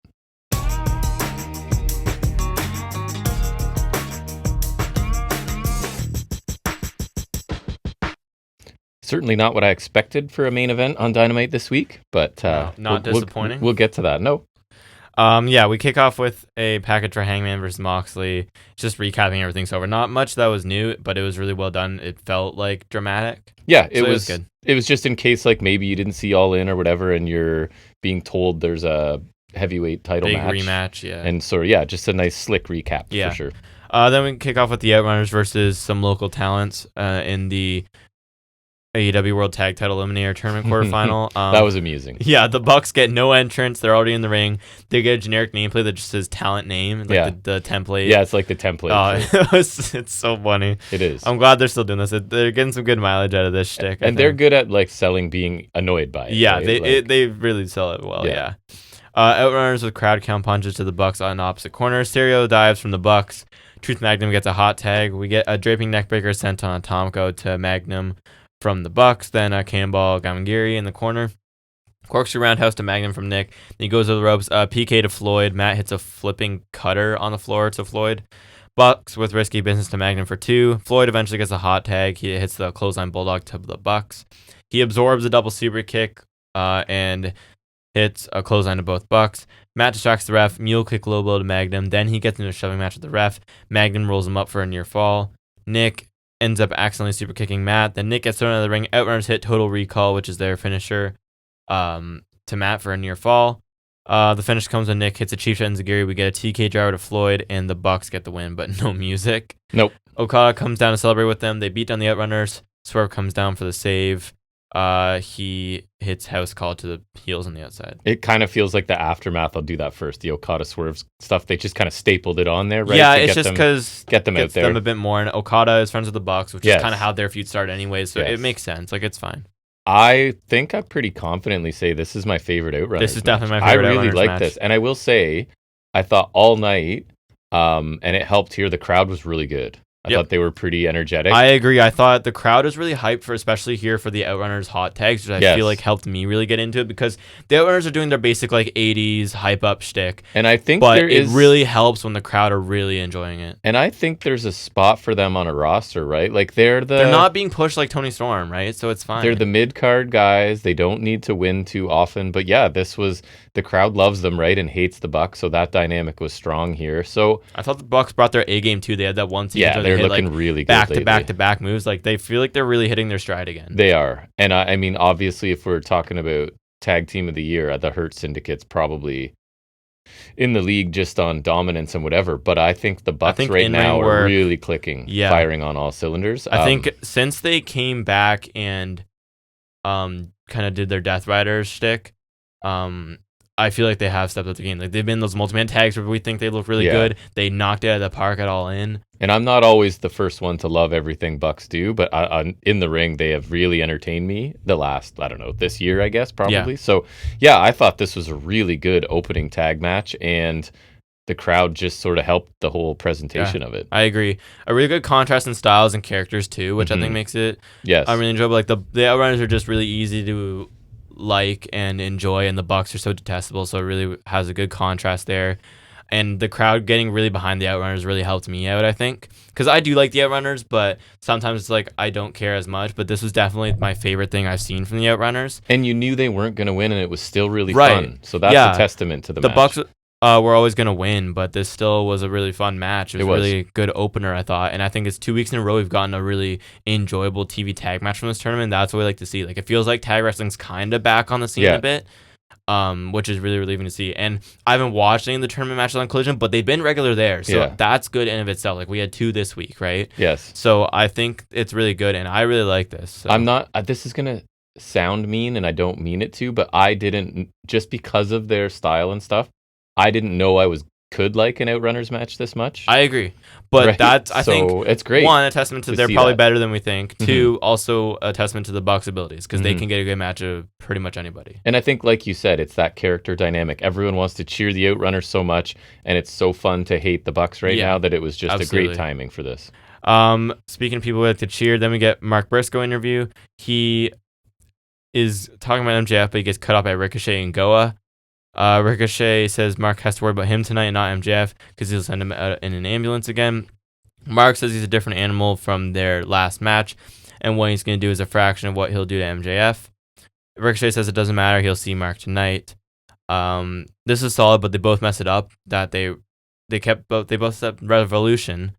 Certainly not what I expected for a main event on Dynamite this week, but not disappointing. We'll get to that. No. Yeah, we kick off with a package for Hangman versus Moxley. Just recapping everything so far. Not much that was new, but it was really well done. It felt like dramatic. Yeah, it was good. It was just in case like maybe you didn't see All In or whatever, and you're being told there's a heavyweight title Big match. rematch, yeah. And so yeah, just a nice slick recap for sure. Then we kick off with the Outrunners versus some local talents in the AEW World Tag Title Eliminator Tournament quarterfinal. That was amusing. Yeah, the Bucks get no entrance. They're already in the ring. They get a generic nameplate that just says talent name, like the template. Yeah, it's like the template. It's so funny. It is. I'm glad they're still doing this. They're getting some good mileage out of this shtick. And they're good at like selling being annoyed by it. Yeah, right? they really sell it well. Yeah. Outrunners with crowd count punches to the Bucks on opposite corners. Stereo dives from the Bucks. Truth Magnum gets a hot tag. We get a draping neckbreaker sent on Atomico to Magnum from the Bucks. Then a cannonball Gamagiri in the corner. Corkscrew roundhouse to Magnum from Nick. Then he goes to the ropes. PK to Floyd. Matt hits a flipping cutter on the floor to Floyd. Bucks with risky business to Magnum for 2. Floyd eventually gets a hot tag. He hits the clothesline bulldog to the Bucks. He absorbs a double super kick and hits a clothesline to both Bucks. Matt distracts the ref. Mule kick low blow to Magnum. Then he gets into a shoving match with the ref. Magnum rolls him up for a near fall. Nick ends up accidentally super kicking Matt. Then Nick gets thrown out of the ring. Outrunners hit Total Recall, which is their finisher, to Matt for a near fall. The finish comes when Nick hits a cheap shot Enziguri. We get a TK driver to Floyd, and the Bucks get the win, but no music. Nope. Okada comes down to celebrate with them. They beat down the Outrunners. Swerve comes down for the save. He hits house call to the heels on the outside. It kind of feels like the aftermath will do that first. The Okada swerves stuff, they just kind of stapled it on there, right? Yeah, it's just because get them out there. Them a bit more. And Okada is friends with the Bucks, which is kind of how their feud started anyways. So it makes sense. Like, it's fine. I think I pretty confidently say this is my favorite Outrunners. This is definitely my favorite I really Outrunners like match. this. And I will say, I thought all night, and it helped here, the crowd was really good. I thought they were pretty energetic. I agree. I thought the crowd was really hyped for, especially here for the Outrunners hot tags, which I feel like helped me really get into it because the Outrunners are doing their basic like 80s hype up shtick. And I think it really helps when the crowd are really enjoying it. And I think there's a spot for them on a roster, right? Like they're not being pushed like Tony Storm, right? So it's fine. They're the mid-card guys. They don't need to win too often. But yeah, the crowd loves them, right? And hates the Bucks. So that dynamic was strong here. So I thought the Bucks brought their A game too. They had that one season. Yeah, they're looking really good. Back to back moves. Like they feel like they're really hitting their stride again. They are. And I mean, obviously, if we're talking about tag team of the year, the Hurt Syndicate's probably in the league just on dominance and whatever. But I think the Bucks right now are really clicking, firing on all cylinders. I think since they came back and kind of did their Death Riders shtick, I feel like they have stepped up the game. Like they've been those multi-man tags where we think they look really good. They knocked it out of the park at All In. And I'm not always the first one to love everything Bucks do, but in the ring, they have really entertained me the last, this year, I guess, probably. Yeah. So, yeah, I thought this was a really good opening tag match, and the crowd just sort of helped the whole presentation of it. I agree. A really good contrast in styles and characters, too, which I think makes it really enjoyable. Like the Outrunners are just really easy to like and enjoy, and the Bucks are so detestable, so it really has a good contrast there. And the crowd getting really behind the Outrunners really helped me out, I think. Because I do like the Outrunners, but sometimes it's like I don't care as much. But this was definitely my favorite thing I've seen from the Outrunners. And you knew they weren't going to win, and it was still really fun. So that's a testament to the match. The Bucks were always going to win, but this still was a really fun match. It was a really good opener, I thought. And I think it's 2 weeks in a row we've gotten a really enjoyable TV tag match from this tournament. That's what we like to see. Like, it feels like tag wrestling's kind of back on the scene a bit. which is really relieving to see. And I haven't watched any of the tournament matches on Collision, but they've been regular there, so that's good in of itself. Like we had 2 this week, right? Yes. So I think it's really good, and I really like this. So. I'm not. This is gonna sound mean, and I don't mean it to, but I didn't, just because of their style and stuff, I didn't know I could like an Outrunners match this much. I agree, but right? that's I think it's great. 1, a testament to they're probably better than we think. Mm-hmm. 2, also a testament to the Bucks' abilities, because they can get a good match of pretty much anybody. And I think, like you said, it's that character dynamic. Everyone wants to cheer the Outrunners so much, and it's so fun to hate the Bucks now that it was just a great timing for this. Speaking of people we like to cheer, then we get Mark Briscoe interview. He is talking about MJF, but he gets cut off by Ricochet and Goa. Ricochet says Mark has to worry about him tonight and not MJF because he'll send him out in an ambulance again. Mark says he's a different animal from their last match, and what he's going to do is a fraction of what he'll do to MJF. Ricochet says it doesn't matter, he'll see Mark tonight. This is solid, but they both mess it up. That they both set Revolution.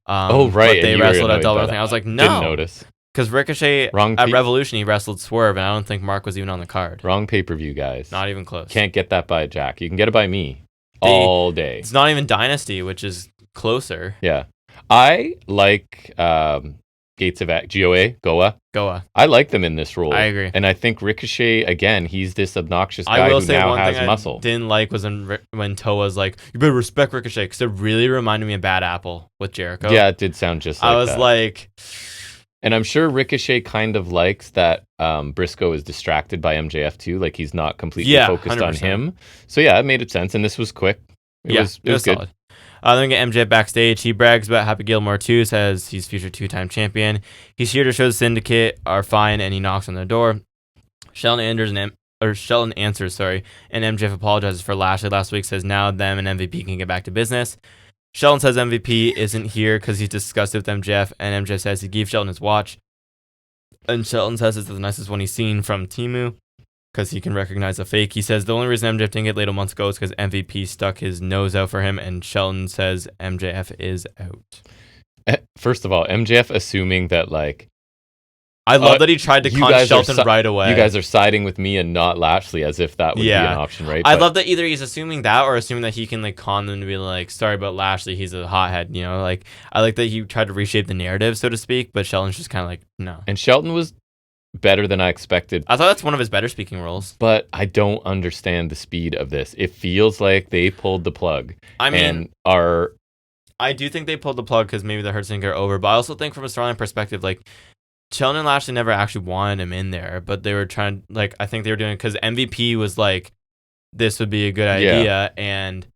Right. But they wrestled at Double or Nothing. I was like, no. Didn't notice. Because Ricochet at Revolution, he wrestled Swerve, and I don't think Mark was even on the card. Wrong pay-per-view, guys. Not even close. Can't get that by Jack. You can get it by me all day. It's not even Dynasty, which is closer. Yeah. I like Gates of Goa. I like them in this role. I agree. And I think Ricochet, again, he's this obnoxious guy who now has muscle. I didn't like was when Toa's like, you better respect Ricochet, because it really reminded me of Bad Apple with Jericho. Yeah, it did sound just like that. I was like... And I'm sure Ricochet kind of likes that Briscoe is distracted by MJF too. Like he's not completely focused 100%. On him. So yeah, it made sense. And this was quick. It was good. Solid. Then we get MJF backstage. He brags about Happy Gilmore too, says he's future 2-time champion. He's here to show the Syndicate are fine, and he knocks on the door. Shelton answers, and MJF apologizes for Lashley last week, says now them and MVP can get back to business. Shelton says MVP isn't here because he's disgusted with MJF, and MJF says he gave Shelton his watch. And Shelton says it's the nicest one he's seen from Temu because he can recognize a fake. He says the only reason MJF didn't get laid a month ago is because MVP stuck his nose out for him, and Shelton says MJF is out. First of all, MJF assuming that, like... I love that he tried to con Shelton right away. You guys are siding with me and not Lashley, as if that would be an option, right? I love that either he's assuming that or assuming that he can like con them to be like, sorry about Lashley, he's a hothead, you know? Like, I like that he tried to reshape the narrative, so to speak, but Shelton's just kind of like, no. And Shelton was better than I expected. I thought that's one of his better speaking roles. But I don't understand the speed of this. It feels like they pulled the plug. I mean, I do think they pulled the plug because maybe the Hurt Syndicate are over, but I also think from a storyline perspective, like, Shelton and Lashley never actually wanted him in there, but they were trying, like, I think they were doing it because MVP was like, this would be a good idea, and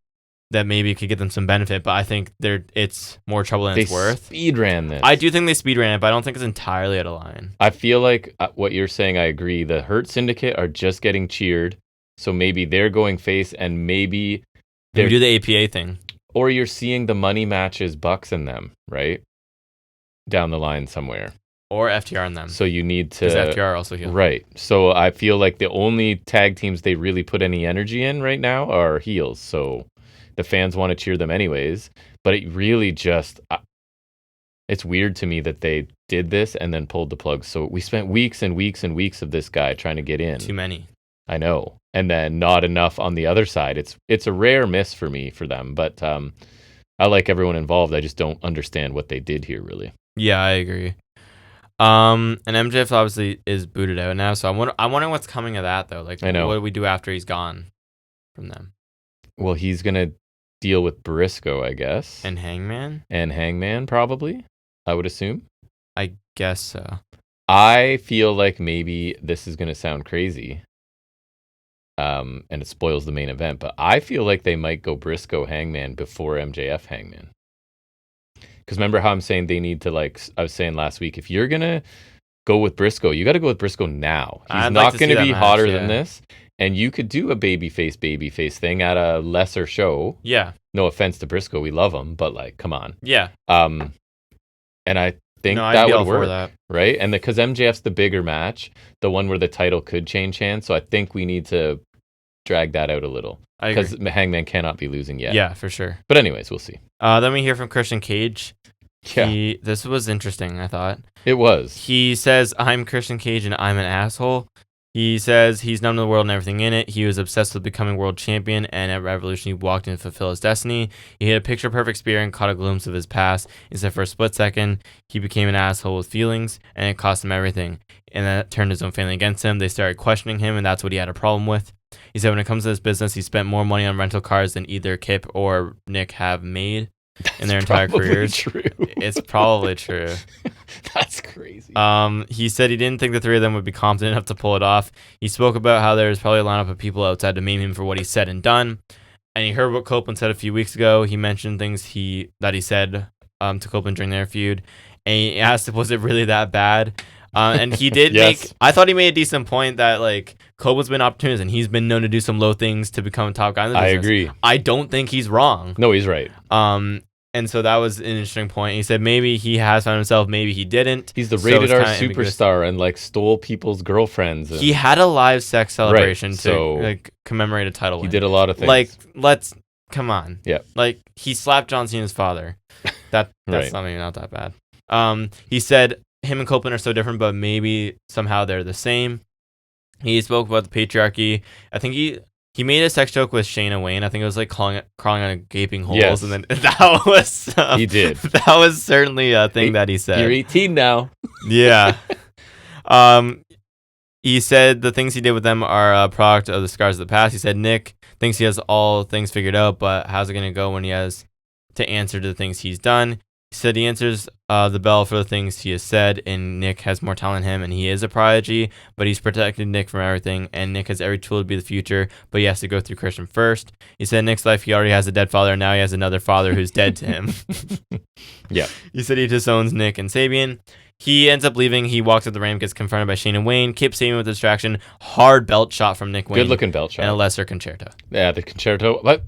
that maybe it could get them some benefit, but I think it's more trouble than it's worth. They speed ran this. I do think they speed ran it, but I don't think it's entirely out of line. I feel like what you're saying, I agree. The Hurt Syndicate are just getting cheered, so maybe they're going face, and maybe they do the APA thing. Or you're seeing the money matches Bucks in them, right? Down the line somewhere. Or FTR in them. So you need to... Because FTR also heel. Right. So I feel like the only tag teams they really put any energy in right now are heels. So the fans want to cheer them anyways. But it really just... It's weird to me that they did this and then pulled the plug. So we spent weeks and weeks and weeks of this guy trying to get in. Too many. I know. And then not enough on the other side. It's a rare miss for me for them. But I like everyone involved. I just don't understand what they did here, really. Yeah, I agree. And MJF obviously is booted out now, so I'm wondering what's coming of that though. Like, what do we do after he's gone from them? Well, he's gonna deal with Briscoe, I guess, and Hangman, probably. I would assume. I guess so. I feel like maybe this is gonna sound crazy, and it spoils the main event, but I feel like they might go Briscoe Hangman before MJF Hangman. Because remember how I'm saying they need to, like, I was saying last week, if you're going to go with Briscoe, you got to go with Briscoe now. He's not going to be hotter than this. And you could do a babyface thing at a lesser show. Yeah. No offense to Briscoe. We love him. But, like, come on. Yeah. And I think that would work. That. Right? And because MJF's the bigger match, the one where the title could change hands. So I think we need to drag that out a little. Because Hangman cannot be losing yet. Yeah, for sure. But anyways, we'll see. Then we hear from Christian Cage. Yeah. This was interesting, I thought. It was. He says, I'm Christian Cage and I'm an asshole. He says he's numb to the world and everything in it. He was obsessed with becoming world champion, and at Revolution, he walked in to fulfill his destiny. He hit a picture-perfect spear and caught a glimpse of his past. Instead, for a split second, he became an asshole with feelings, and it cost him everything. And that turned his own family against him. They started questioning him, and that's what he had a problem with. He said when it comes to this business, he spent more money on rental cars than either Kip or Nick have made in their entire careers. True. It's probably true. That's crazy. He said he didn't think the three of them would be confident enough to pull it off. He spoke about how there's probably a lineup of people outside to meme him for what he said and done. And he heard what Copeland said a few weeks ago. He mentioned things that he said to Copeland during their feud. And he asked, was it really that bad? And he did Yes. I thought he made a decent point that, like, Copeland's been opportunities and he's been known to do some low things to become a top guy in the business. I agree. I don't think he's wrong. No, he's right. And so that was an interesting point. He said maybe he has found himself, maybe he didn't. He's the rated R superstar and like stole people's girlfriends. He had a live sex celebration Right, to so like commemorate a title win. he did a lot of things. Like, come on. Yeah. Like, he slapped John Cena's father. That's Right. not that bad. He said him and Copeland are so different, but maybe somehow they're the same. He spoke about the patriarchy. I think he made a sex joke with Shayna Wayne. I think it was like crawling on a gaping holes, Yes. and then that was He did. That was certainly a thing that he said. You're 18 now. Yeah. He said the things he did with them are a product of the scars of the past. He said Nick thinks he has all things figured out, but how's it going to go when he has to answer to the things he's done? He said he answers the bell for the things he has said, and Nick has more talent than him, and he is a prodigy, but he's protected Nick from everything, and Nick has every tool to be the future, but he has to go through Christian first. He said in Nick's life, he already has a dead father, and now he has another father who's dead to him. Yeah. He said he disowns Nick and Sabian. He ends up leaving. He walks up the ramp, gets confronted by Shayna Wayne. Kip Sabian with a distraction. Hard belt shot from Nick Wayne. Good looking belt shot. And a lesser concerto. Yeah, the concerto. But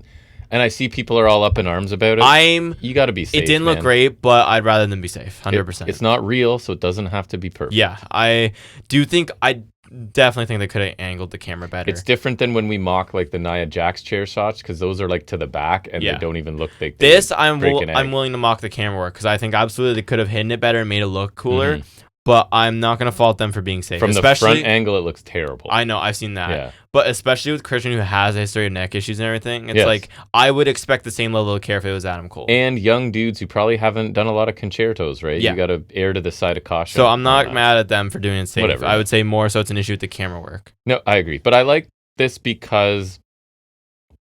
and I see people are all up in arms about it. You got to be safe. It didn't look great, but I'd rather than be safe. 100%. It's not real, so it doesn't have to be perfect. Yeah, I definitely think they could have angled the camera better. It's different than when we mock like the Nia Jax chair shots because those are like to the back and they don't even look like this. I'm willing to mock the camera work because I think absolutely they could have hidden it better and made it look cooler. Mm-hmm. But I'm not going to fault them for being safe. From the front angle, it looks terrible. I know, I've seen that. Yeah. But especially with Christian, who has a history of neck issues and everything, it's like I would expect the same level of care if it was Adam Cole. And young dudes who probably haven't done a lot of concertos, right? Yeah. You got to err to the side of caution. So I'm not mad at them for doing it safe. Whatever. I would say more so it's an issue with the camera work. No, I agree. But I like this because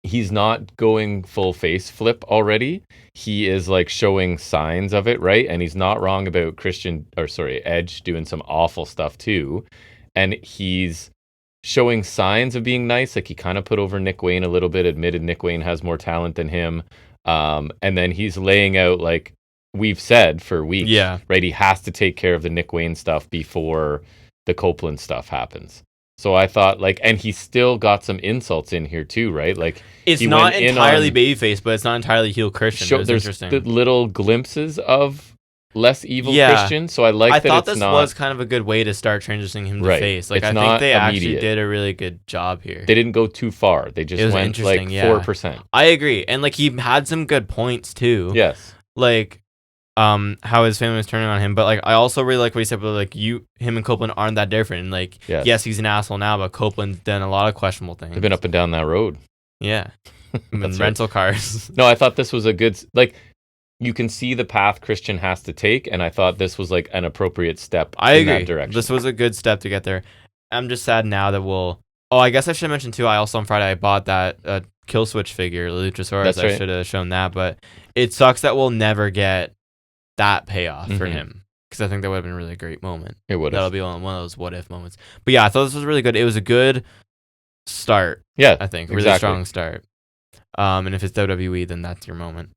he's not going full face flip already. He is like showing signs of it, right? And he's not wrong about Edge doing some awful stuff too. And he's showing signs of being nice. Like he kind of put over Nick Wayne a little bit, admitted Nick Wayne has more talent than him. And then he's laying out, like we've said for weeks, right? He has to take care of the Nick Wayne stuff before the Copeland stuff happens. So I thought, like, and he still got some insults in here too, right? Like, it's not entirely babyface, but it's not entirely heel Christian. There's interesting. The little glimpses of less evil Christian. So I like that. I thought this was kind of a good way to start transitioning him to face. Like, I think they actually did a really good job here. They didn't go too far. They just went like 4%. I agree, and like he had some good points too. Yes, like. How his family was turning on him, but like I also really like what he said. But like him and Copeland aren't that different. And like yes, he's an asshole now, but Copeland's done a lot of questionable things. They've been up and down that road. Yeah, rental cars. No, I thought this was a good you can see the path Christian has to take, and I thought this was like an appropriate step. I agree. That direction. This was a good step to get there. I'm just sad now that we'll. Oh, I guess I should mention too. I also on Friday I bought that Kill Switch figure, Luchasaurus. That's right. I should have shown that, but it sucks that we'll never get that payoff for him, because I think that would have been a really great moment. It would. That'll be one of those what if moments. But yeah, I thought this was really good. It was a good start. Yeah, I think really strong start. And if it's WWE, then that's your moment.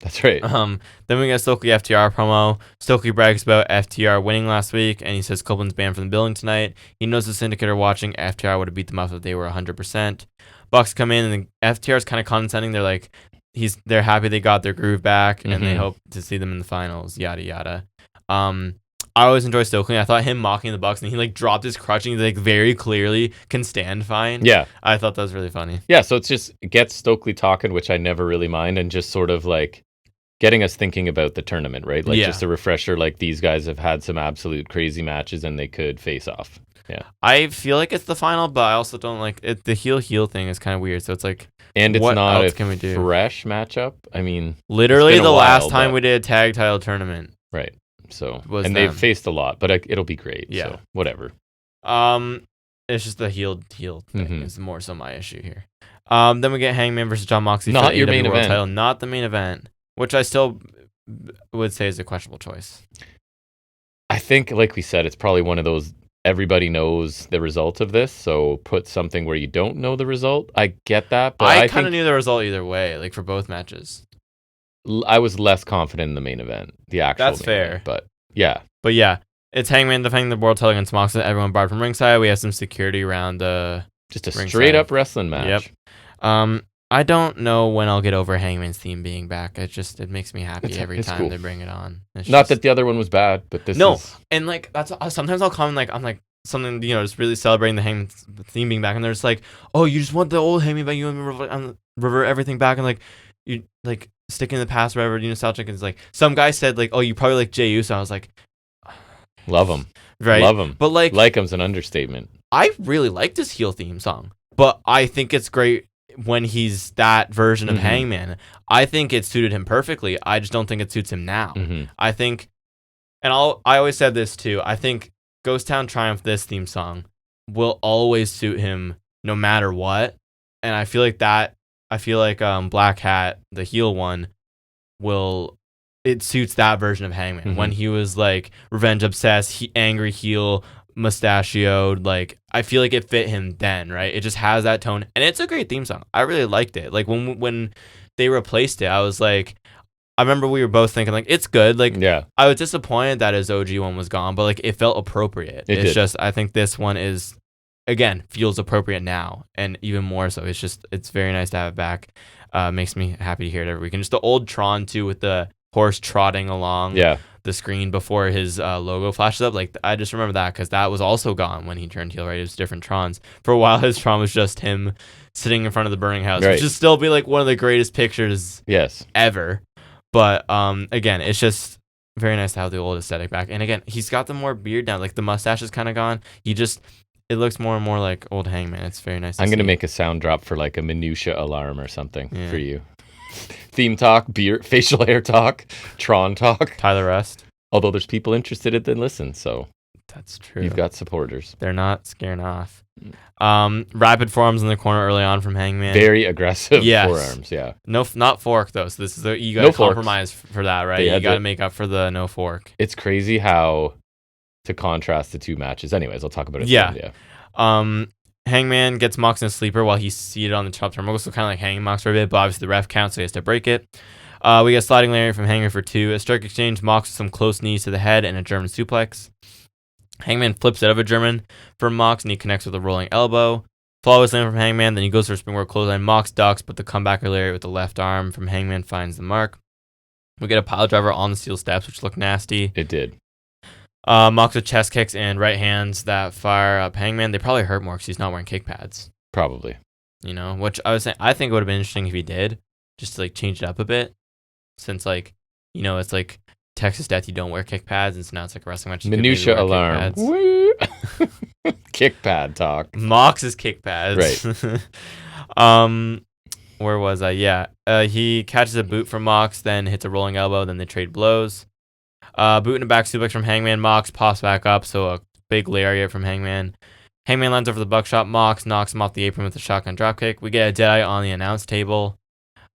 That's right. Then we got Stokely FTR promo. Stokely brags about FTR winning last week, and he says Copeland's banned from the building tonight. He knows the Syndicate are watching. FTR would have beat them up if they were 100%. Bucks come in, and the FTR is kind of condescending. They're like, they're happy they got their groove back, and they hope to see them in the finals. Yada yada. I always enjoy Stokely. I thought him mocking the Bucks, and he like dropped his crutch, and he like very clearly can stand fine. Yeah, I thought that was really funny. Yeah, so it gets Stokely talking, which I never really mind, and just sort of like getting us thinking about the tournament, right? Like just a refresher. Like these guys have had some absolute crazy matches, and they could face off. Yeah. I feel like it's the final, but I also don't like it. The heel thing is kind of weird. So it's like, And it's what not else a can we do? fresh matchup. I mean, Literally it's been a the last while, time but- we did a tag title tournament. Right. So, Was and them. they've faced a lot, but it'll be great. Yeah. So, whatever. It's just the heel thing Mhm. is more so my issue here. Then we get Hangman versus John Moxley Not for the your AEW main World event. title, not the main event, which I still would say is a questionable choice. I think, like we said, it's probably one of those everybody knows the result of this, so put something where you don't know the result. I get that, but I I kind of think knew the result either way, like for both matches. I was less confident in the main event, the actual That's main fair. event, but yeah. But yeah, it's Hangman defending the world title against Moxley. Everyone barred from ringside. We have some security around the Just a ringside. straight up wrestling match. Yep. I don't know when I'll get over Hangman's theme being back. It makes me happy every it's time cool. they bring it on. It's Not just- that the other one was bad, but this No. is And like that's sometimes I'll comment like I'm like something just really celebrating the Hangman theme being back, and they're just like, oh, you just want the old Hangman back, you want to revert everything back, and like you like stick in the past, whatever. Nostalgic. And it's like some guy said like, oh, you probably like Jey Uso. I was like, love him. right, Love him. but like him's an understatement. I really like this heel theme song, but I think it's great when he's that version of Mhm. Hangman. I think it suited him perfectly. I just don't think it suits him now. Mhm. I think, and I always said this too. I think Ghost Town Triumph, this theme song, will always suit him no matter what. And I feel like Black Hat, the heel one, it suits that version of Hangman. Mhm. When he was like revenge obsessed, angry heel, mustachioed, like I feel like it fit him then, right? It just has that tone, and it's a great theme song. I really liked it. Like when they replaced it, I was like, I remember we were both thinking like it's good. Like Yeah. I was disappointed that his OG one was gone, but like it felt appropriate. It It's did. just I think this one is again feels appropriate now, and even more so. It's very nice to have it back. Makes me happy to hear it every week. And just the old Tron too, with the horse trotting along Yeah. the screen before his logo flashes up. Like I just remember that because that was also gone when he turned heel. Right, it was different Trons. For a while, his Tron was just him sitting in front of the burning house, Right. which would still be like one of the greatest pictures Yes. ever. But again, it's just very nice to have the old aesthetic back. And again, he's got the more beard now. Like the mustache is kind of gone. It looks more and more like old Hangman. It's very nice. I'm going to see. make a sound drop for like a minutia alarm or something Yeah. for you. Theme talk, beard, facial hair talk, Tron talk. Tyler Rust. Although there's people interested in it, listen. So That's true. you've got supporters. They're not scaring off. Rapid forearms in the corner early on from Hangman. Very aggressive Yes. forearms. Yeah. No, not fork though. So this is you got to No forks. compromise for that, right? They You had got to to- make up for the no fork. It's crazy how to contrast the two matches. Anyways, I'll talk about it. Yeah. Then, yeah. Hangman gets Mox in a sleeper while he's seated on the top turnbuckle, so kind of like hanging Mox for a bit, but obviously the ref counts, so he has to break it. We get a sliding lariat from Hangman for 2. A strike exchange, Mox with some close knees to the head and a German suplex. Hangman flips out of a German from Mox, and he connects with a rolling elbow. Flawless slam from Hangman, then he goes for a springboard clothesline. Mox ducks, but the comeback lariat with the left arm from Hangman finds the mark. We get a pile driver on the steel steps, which look nasty. It did. Mox with chest kicks and right hands that fire up Hangman. They probably hurt more because he's not wearing kick pads. Probably. Which I was saying, I think it would have been interesting if he did, just to like change it up a bit, since like, it's like Texas Death, you don't wear kick pads, and so now it's like a wrestling match. you could maybe Minutia wear kick alarm. pads. Woo! Kick pad talk. Mox's kick pads. Right. Where was I? Yeah. He catches a boot from Mox, then hits a rolling elbow, then they trade blows. Boot in a back suplex from Hangman. Mox pops back up, so a big lariat from Hangman. Hangman lands over the buckshot. Mox knocks him off the apron with a shotgun dropkick. We get a Deadeye on the announce table,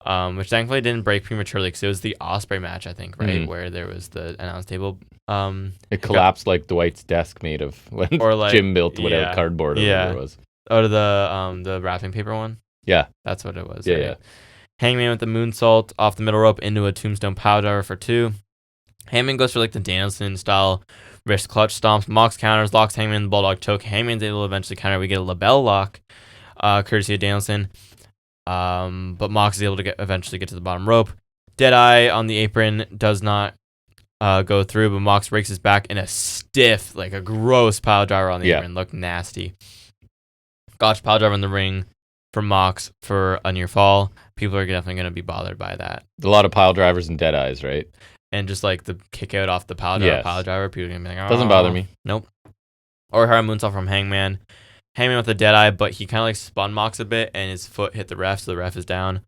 which thankfully didn't break prematurely because it was the Osprey match, I think, right? Mhm. Where there was the announce table. It collapsed like Dwight's desk made of when Or like- Jim built whatever yeah. cardboard or Yeah. whatever it was. Out of the wrapping paper one. Yeah. That's what it was. Yeah, right? yeah. Hangman with the moonsault off the middle rope into a tombstone power driver for 2. Hangman goes for like the Danielson style wrist clutch stomps. Mox counters, locks Hangman in the bulldog choke. Hangman's able to eventually counter. We get a label lock, courtesy of Danielson. But Mox is able to eventually get to the bottom rope. Deadeye on the apron does not go through, but Mox breaks his back in a stiff, like a gross pile driver on the Yeah. apron. Looked nasty. Gotch pile driver in the ring for Mox for a near fall. People are definitely going to be bothered by that. A lot of pile drivers and dead eyes, right? And just like the kick out off the pile driver, Yes. people are going to be like, oh. Doesn't bother me. Nope. Orihara moonsault from Hangman. Hangman with a Deadeye, but he kind of like spun Mox a bit, and his foot hit the ref, so the ref is down.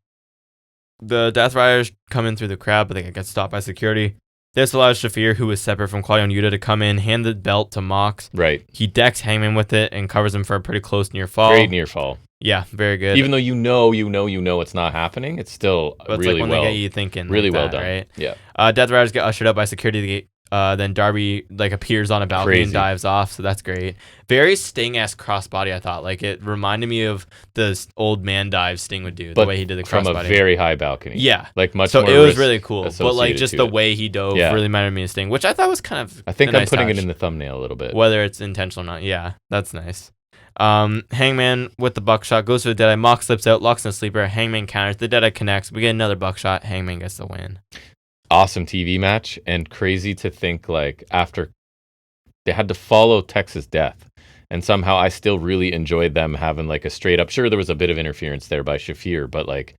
The Death Riders come in through the crowd, but they get stopped by security. This allows Shafir, who was separate from Claudio and Yuta, to come in, hand the belt to Mox. Right. He decks Hangman with it and covers him for a pretty close near fall. Great near fall. Yeah, very good. Even though you know it's not happening, it's still but it's really like when well. they get you thinking. Really like well that, done. Right? Yeah. Death Riders get ushered up by security. Then Darby like appears on a balcony and dives off, so that's great. Very Sting-esque crossbody, I thought. Like it reminded me of the old man dive Sting would do, the way he did the crossbody from a very high balcony. Yeah, like much. So more it was really cool, but like just the it. way he dove really reminded me of Sting, which I thought was kind of. I think I'm nice putting it in the thumbnail a little bit, whether it's intentional or not. Yeah, that's nice. Hangman with the buckshot goes for the Deadeye. Mox slips out, locks in a sleeper. Hangman counters. The Deadeye connects. We get another buckshot. Hangman gets the win. Awesome TV match, and crazy to think like after they had to follow Texas Death, and somehow I still really enjoyed them having like a straight up. Sure, there was a bit of interference there by Shafir, but like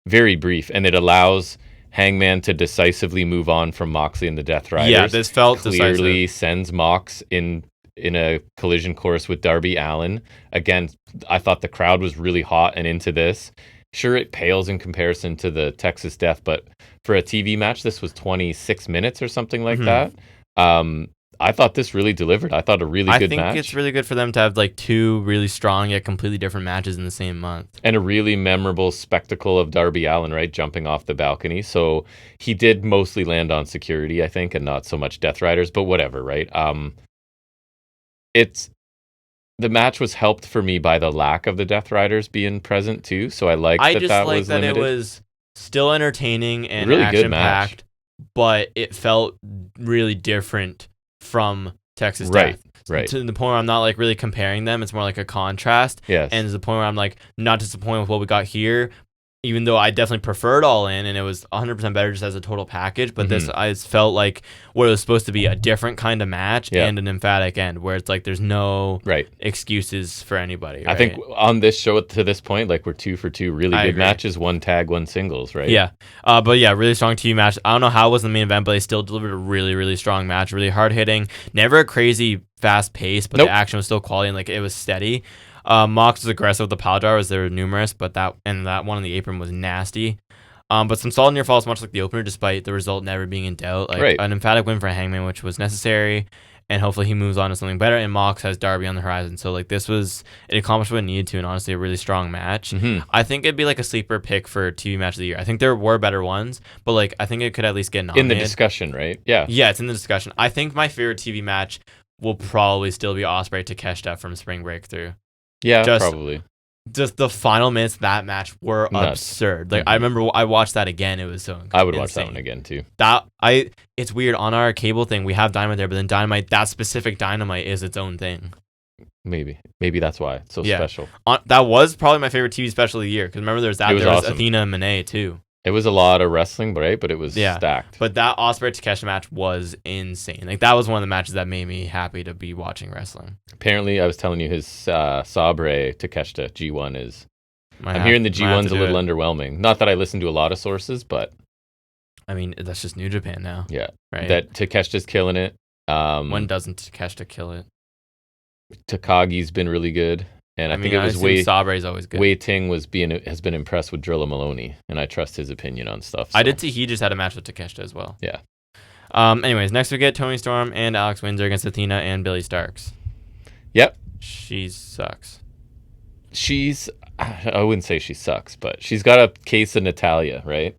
very brief, and it allows Hangman to decisively move on from Moxley and the Death Riders. Yeah, this felt clearly decisive. Sends Mox in a collision course with Darby Allin. Again, I thought the crowd was really hot and into this. Sure, it pales in comparison to the Texas Death, but for a TV match, this was 26 minutes or something like that. I thought this really delivered. I thought a really good match. I think it's really good for them to have like two really strong yet completely different matches in the same month. And a really memorable spectacle of Darby Allin, right, jumping off the balcony. So he did mostly land on security, I think, and not so much Death Riders, but whatever, right? The match was helped for me by the lack of the Death Riders being present too. So I liked that that was limited. It was still entertaining and really action good match, packed, but it felt really different from Texas Death. Right. To the point where I'm not like really comparing them. It's more like a contrast. Yes. And to the point where I'm like not disappointed with what we got here, even though I definitely preferred All In and it was 100% better just as a total package. But this, I felt like what it was supposed to be a different kind of match and an emphatic end where it's like there's no excuses for anybody. Right? I think on this show to this point, like we're 2 for 2 really good matches, one tag, one singles, right? Yeah. But yeah, really strong TV match. I don't know how it was in the main event, but they still delivered a really, really strong match. Really hard hitting. Never a crazy fast pace, but the action was still quality and like it was steady. Mox was aggressive with the pile drivers. There were numerous, but that one on the apron was nasty. But some solid near falls, much like the opener, despite the result never being in doubt. Like an emphatic win for Hangman, which was necessary, and hopefully he moves on to something better. And Mox has Darby on the horizon, so like it accomplished what it needed to, and honestly, a really strong match. I think it'd be like a sleeper pick for TV match of the year. I think there were better ones, but like I think it could at least get nominated in the discussion, right? Yeah, it's in the discussion. I think my favorite TV match will probably still be Ospreay Takeshita from Spring Breakthrough. Yeah, probably. Just the final minutes of that match were absurd. Like I remember I watched that again. It was so insane. I would watch that one again too. It's weird on our cable thing. We have Dynamite there, but then Dynamite, that specific Dynamite is its own thing. Maybe that's why it's so special. That was probably my favorite TV special of the year because remember there was awesome. Athena and Monet too. It was a lot of wrestling, but it was stacked. But that Ospreay Takeshita match was insane. Like that was one of the matches that made me happy to be watching wrestling. Apparently, I was telling you his Sabre Takeshita G1 is. I'm hearing the G1's a little underwhelming. Not that I listen to a lot of sources, but I mean that's just New Japan now. Yeah, right. That Takeshita's killing it. When doesn't Takeshita kill it? Takagi's been really good. And I think it was Sabre's always good. Wei Ting has been impressed with Drilla Maloney, and I trust his opinion on stuff. So. I did see he just had a match with Takeshita as well. Yeah. Anyways, next we get Toni Storm and Alex Windsor against Athena and Billy Starks. Yep. She sucks. I wouldn't say she sucks, but she's got a case of Natalia, right?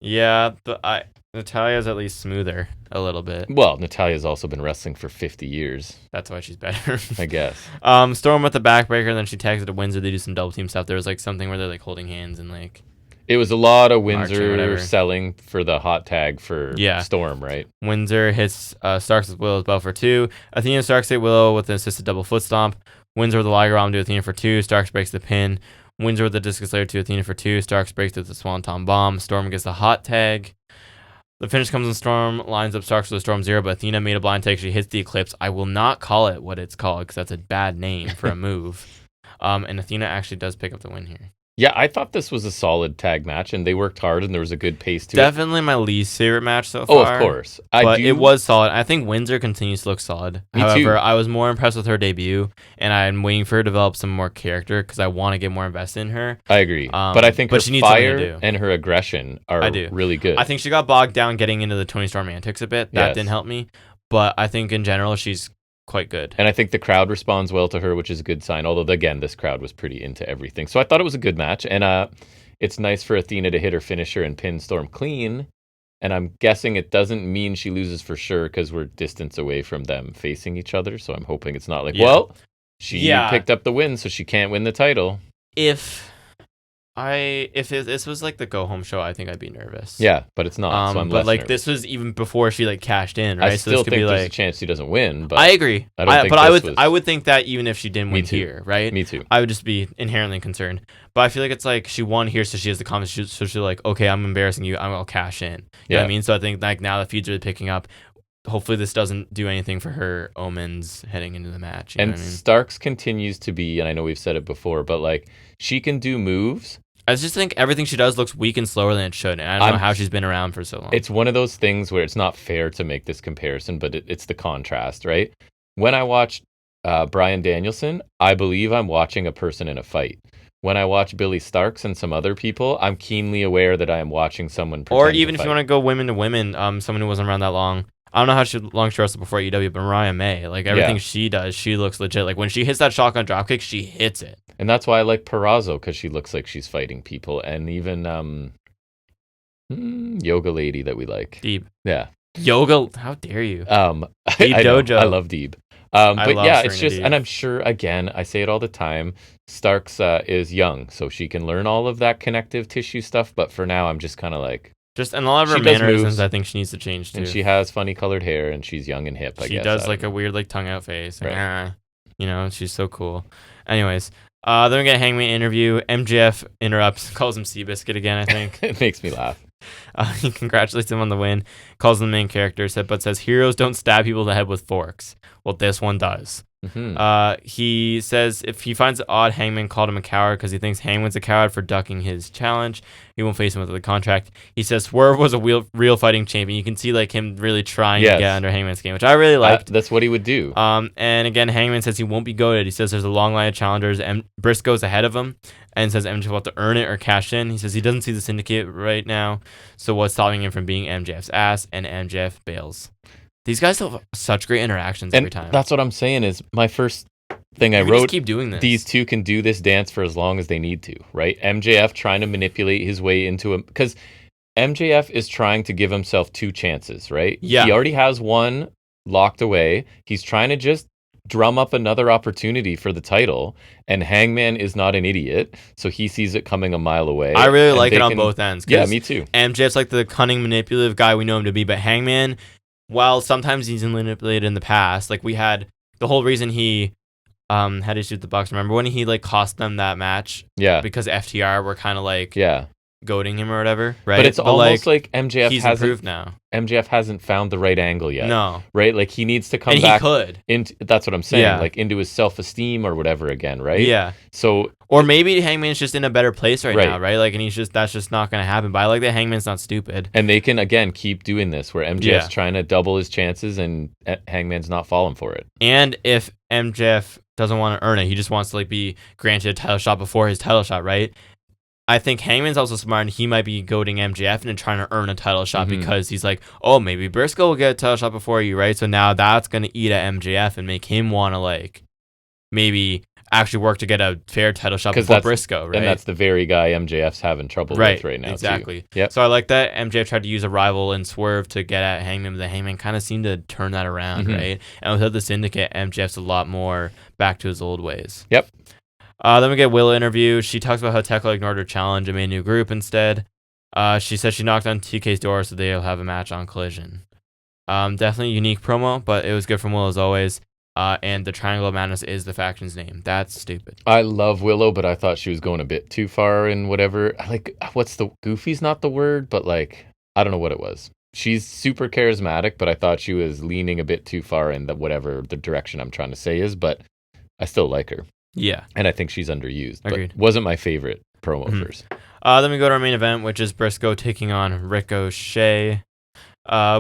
Yeah, but Natalia's at least smoother a little bit. Well, Natalia's also been wrestling for 50 years. That's why she's better. I guess. Storm with the backbreaker, and then she tags it to Windsor. They do some double team stuff. There was like something where they're like holding hands and like... It was a lot of Windsor selling for the hot tag for Storm, right? Windsor hits Starks with Willow's belt for 2. Athena Starks hit Willow with an assisted double foot stomp. Windsor with the Liger Arm to Athena for 2. Starks breaks the pin. Windsor with the Discus Layer to Athena for 2. Starks breaks it with the Swanton Bomb. Storm gets the hot tag. The finish comes in Storm, lines up Starks with a Storm Zero, but Athena made a blind tag. She hits the Eclipse. I will not call it what it's called because that's a bad name for a move. And Athena actually does pick up the win here. Yeah, I thought this was a solid tag match, and they worked hard, and there was a good pace to it. Definitely my least favorite match so Oh, far. of course. It was solid. I think Windsor continues to look solid. Me However, too. I was more impressed with her debut, and I'm waiting for her to develop some more character because I want to get more invested in her. I agree. But I think her she needs something to fire do. and her aggression are really good. I think she got bogged down getting into the Tony Storm antics a bit. That Yes. didn't help me. But I think in general, she's quite good. And I think the crowd responds well to her, which is a good sign. Although, again, this crowd was pretty into everything. So I thought it was a good match. And it's nice for Athena to hit her finisher and pin Storm clean. And I'm guessing it doesn't mean she loses for sure because we're distance away from them facing each other. So I'm hoping it's not like, she picked up the win, so she can't win the title. If this was like the go home show, I think I'd be nervous. Yeah, but it's not. So I'm less nervous. This was even before she like cashed in, right? I still think there's a chance she doesn't win. But I agree. I would think that even if she didn't win here, right? Me too. I would just be inherently concerned. But I feel like it's like she won here, so she has the confidence. So she's like, okay, I'm embarrassing you. I'm gonna cash in. You know what I mean? So I think like now the feud's really picking up. Hopefully this doesn't do anything for her omens heading into the match. You know what I mean? Starks continues to be, and I know we've said it before, but like she can do moves. I just think everything she does looks weak and slower than it should. And I don't know how she's been around for so long. It's one of those things where it's not fair to make this comparison, but it's the contrast, right? When I watched Bryan Danielson, I believe I'm watching a person in a fight. When I watch Billy Starks and some other people, I'm keenly aware that I am watching someone pretend Or even to if you fight. want to go women to women, someone who wasn't around that long. I don't know how long she wrestled before AEW, but Mariah May, like everything she does, she looks legit. Like when she hits that shotgun dropkick, she hits it. And that's why I like Purrazzo, because she looks like she's fighting people. And even Yoga Lady that we like. Deeb. Yeah. Yoga, how dare you? Deeb Dojo. I love Deeb. But yeah, it's just, Deeb. and I'm sure, again, I say it all the time, Starks is young, so she can learn all of that connective tissue stuff. But for now, I'm just kind of like, and a lot of her mannerisms, I think she needs to change too. And she has funny colored hair, and she's young and hip. I guess she does like a weird like tongue out face. Right. You know, she's so cool. Anyways, then we get a Hangman interview. MJF interrupts, calls him Seabiscuit again. I think it makes me laugh. He congratulates him on the win, calls him the main character, but says heroes don't stab people in the head with forks. Well, this one does. Mm-hmm. He says if he finds it odd Hangman called him a coward because he thinks Hangman's a coward for ducking his challenge, he won't face him with the contract. He says Swerve was a real fighting champion. You can see like him really trying to get under Hangman's game, which I really liked. That's what he would do. And again, Hangman says he won't be goated. He says there's a long line of challengers, and Briscoe's ahead of him, and says MJF will have to earn it or cash in. He says he doesn't see the syndicate right now, so what's stopping him from being MJF's ass? And MJF bails. These guys have such great interactions every time. That's what I'm saying is my first thing I wrote. Just keep doing this. These two can do this dance for as long as they need to, right? MJF trying to manipulate his way into him because MJF is trying to give himself two chances, right? Yeah. He already has one locked away. He's trying to just drum up another opportunity for the title, and Hangman is not an idiot, so he sees it coming a mile away. I really like it on both ends. Yeah, me too. MJF's like the cunning, manipulative guy we know him to be, but Hangman, while sometimes he's manipulated in the past, like we had the whole reason he had issues with the Bucks. Remember when he like cost them that match? Yeah. Because FTR were kind of like goading him or whatever, right? But it's almost like MJF he's improved now. MJF hasn't found the right angle yet. No. Right? Like he needs to come back. That's what I'm saying. Like into his self-esteem or whatever again, right? Yeah. So or maybe Hangman's just in a better place right now, right? Like, and that's just not going to happen. But I like that Hangman's not stupid. And they can, again, keep doing this where MJF's trying to double his chances and Hangman's not falling for it. And if MJF doesn't want to earn it, he just wants to like be granted a title shot before his title shot, right? I think Hangman's also smart and he might be goading MJF and trying to earn a title shot because he's like, oh, maybe Briscoe will get a title shot before you, right? So now that's going to eat at MJF and make him want to like maybe actually work to get a fair title shot before Briscoe, right? And that's the very guy MJF's having trouble with right now. Exactly. Too. Yep. So I like that MJF tried to use a rival and Swerve to get at Hangman, but the Hangman kind of seemed to turn that around, right? And without the syndicate, MJF's a lot more back to his old ways. Yep. Then we get Willow interview. She talks about how Tekla ignored her challenge and made a new group instead. She says she knocked on TK's door so they'll have a match on Collision. Definitely a unique promo, but it was good from Willow as always. And the Triangle of Madness is the faction's name. That's stupid. I love Willow, but I thought she was going a bit too far in whatever. Like, what's the goofy's not the word, but like, I don't know what it was. She's super charismatic, but I thought she was leaning a bit too far in whatever the direction I'm trying to say is, but I still like her. Yeah. And I think she's underused. Agreed. But wasn't my favorite. promo first. Then we go to our main event, which is Briscoe taking on Ricochet.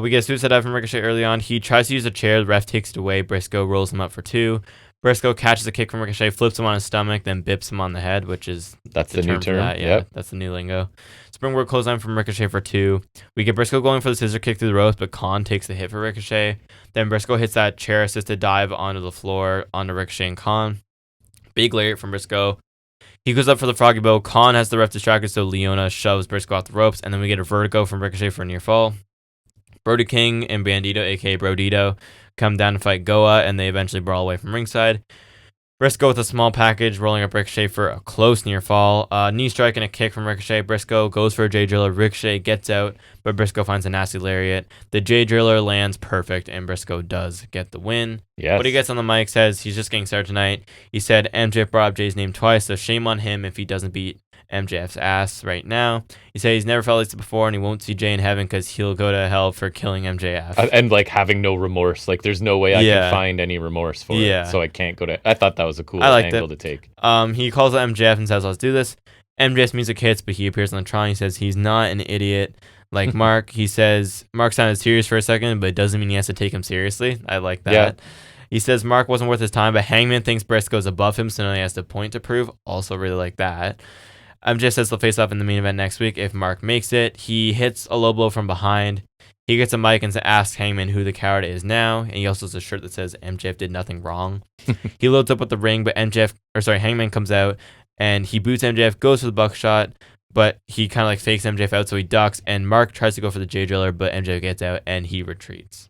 We get a suicide dive from Ricochet early on. He tries to use a chair. The ref takes it away. Briscoe rolls him up for 2. Briscoe catches a kick from Ricochet, flips him on his stomach, then bips him on the head, which is that's the new term. Yeah, yep. That's the new lingo. Springboard clothesline from Ricochet for 2. We get Briscoe going for the scissor kick through the ropes, but Khan takes the hit for Ricochet. Then Briscoe hits that chair-assisted dive onto the floor onto Ricochet and Khan. Big lariat from Briscoe. He goes up for the froggy bow. Khan has the ref distracted, so Leona shoves Briscoe off the ropes, and then we get a vertigo from Ricochet for a near fall. Brody King and Bandito, aka Brodito, come down to fight Goa, and they eventually brawl away from ringside. Briscoe with a small package, rolling up Ricochet for a close near fall. Knee strike and a kick from Ricochet. Briscoe goes for a J Driller. Ricochet gets out, but Briscoe finds a nasty lariat. The J Driller lands perfect, and Briscoe does get the win. Yes. But he gets on the mic, says he's just getting started tonight. He said MJF brought up Jay's name twice, so shame on him if he doesn't beat MJF's ass right now. He said he's never felt like this before, and he won't see Jay in heaven because he'll go to hell for killing MJF. And like having no remorse. Like there's no way I can find any remorse for it. So I can't go to. I thought that was a cool angle to take. He calls out MJF and says, let's do this. MJF's music hits, but he appears on the Tron. He says he's not an idiot like Mark. He says Mark sounded serious for a second, but it doesn't mean he has to take him seriously. I like that. Yeah. He says Mark wasn't worth his time, but Hangman thinks Briscoe's above him, so now he has the point to prove. Also really like that. MJF says they'll face off in the main event next week if Mark makes it. He hits a low blow from behind. He gets a mic and asks Hangman who the coward is now, and he also has a shirt that says MJF did nothing wrong. He loads up with the ring, but Hangman comes out, and he boots MJF, goes for the buckshot, but he kind of like fakes MJF out, so he ducks, and Mark tries to go for the J Driller, but MJF gets out, and he retreats.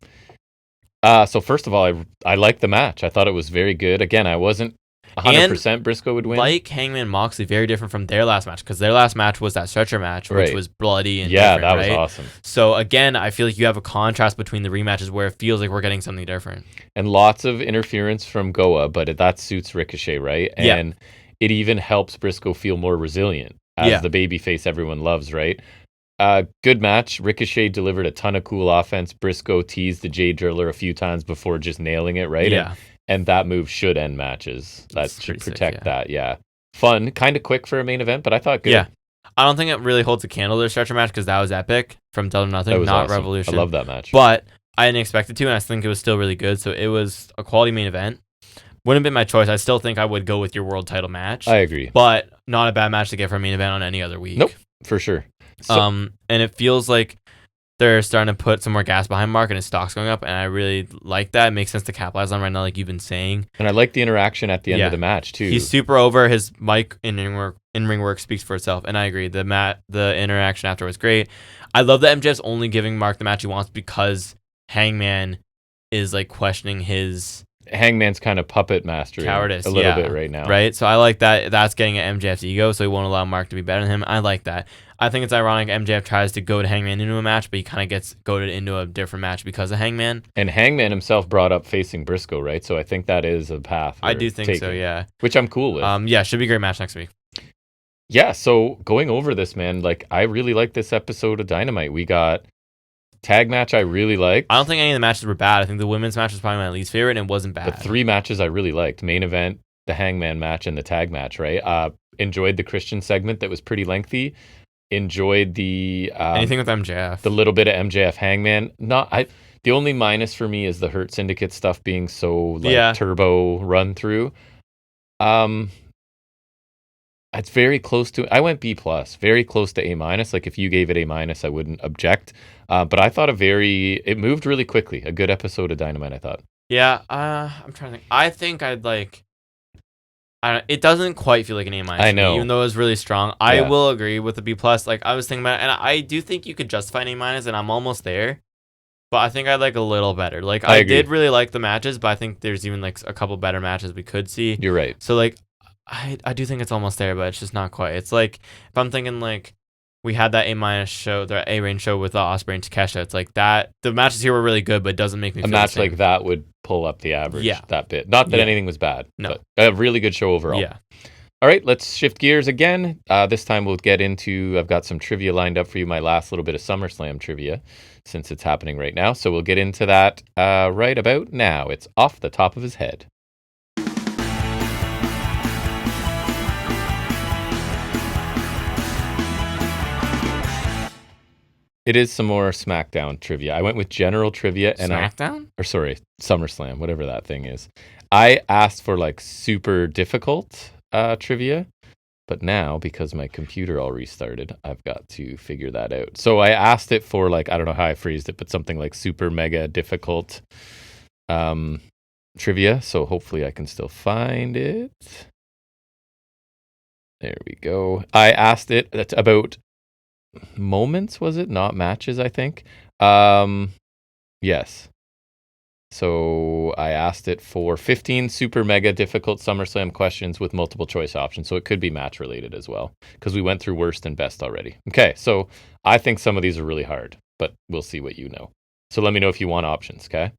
So first of all, I liked the match. I thought it was very good. Again, I wasn't 100% Briscoe would win. Like Hangman Moxley, very different from their last match, because their last match was that stretcher match, which was bloody and different, that was awesome. So again, I feel like you have a contrast between the rematches where it feels like we're getting something different. And lots of interference from Goa, but that suits Ricochet, right? And it even helps Briscoe feel more resilient as the babyface everyone loves, right? Good match. Ricochet delivered a ton of cool offense. Briscoe teased the J Driller a few times before just nailing it, right? Yeah. And that move should end matches. That should protect that. Yeah. Fun. Kind of quick for a main event, but I thought good. Yeah. I don't think it really holds a candle to the stretcher match because that was epic from Double or Nothing, not awesome. Revolution. I love that match. But I didn't expect it to, and I think it was still really good. So it was a quality main event. Wouldn't have been my choice. I still think I would go with your world title match. I agree. But not a bad match to get for a main event on any other week. Nope, for sure. And it feels like they're starting to put some more gas behind Mark and his stock's going up, and I really like that. It makes sense to capitalize on right now, like you've been saying. And I like the interaction at the end of the match, too. He's super over. His mic in ring work speaks for itself, and I agree. The interaction after was great. I love that MJF's only giving Mark the match he wants because Hangman is like questioning his... Hangman's kind of puppet mastering cowardice a little bit right now. Right? So I like that. That's getting at MJF's ego, so he won't allow Mark to be better than him. I like that. I think it's ironic MJF tries to goad Hangman into a match, but he kind of gets goaded into a different match because of Hangman. And Hangman himself brought up facing Briscoe, right? So I think that is a path. I do think so, yeah. Which I'm cool with. Should be a great match next week. Yeah, so going over this, man, like I really like this episode of Dynamite. We got tag match I really liked. I don't think any of the matches were bad. I think the women's match was probably my least favorite, and it wasn't bad. The 3 matches I really liked. Main event, the Hangman match, and the tag match, right? Enjoyed the Christian segment that was pretty lengthy. Enjoyed the... anything with MJF. The little bit of MJF Hangman. The only minus for me is the Hurt Syndicate stuff being so turbo run through. It's very close to... I went B+, very close to A-. Like if you gave it A-, I wouldn't object. But I thought it moved really quickly. A good episode of Dynamite, I thought. Yeah, I'm trying to think. I think I'd like... it doesn't quite feel like an A-. I know. Even though it was really strong. I will agree with the B+. Like I was thinking about it, and I do think you could justify an A-, and I'm almost there. But I think I'd like a little better. Like I did really like the matches, but I think there's even like a couple better matches we could see. You're right. So like I do think it's almost there, but it's just not quite. It's like if I'm thinking like we had that A- show, the A-range show with Ospreay and Takeshita. It's like that. The matches here were really good, but it doesn't make me feel a match like that would pull up the average that bit. Not that anything was bad, but a really good show overall. Yeah. All right, let's shift gears again. This time we'll get into, I've got some trivia lined up for you, my last little bit of Summerslam trivia, since it's happening right now. So we'll get into that right about now. It's Off the Top of His Head. It is some more SmackDown trivia. I went with general trivia and SummerSlam, whatever that thing is. I asked for like super difficult trivia, but now because my computer all restarted, I've got to figure that out. So I asked it for like, I don't know how I phrased it, but something like super mega difficult trivia. So hopefully I can still find it. There we go. I asked it about moments, was it? Not matches, I think. Yes. So I asked it for 15 super mega difficult SummerSlam questions with multiple choice options. So it could be match related as well, because we went through worst and best already. Okay, so I think some of these are really hard, but we'll see what you know. So let me know if you want options, okay?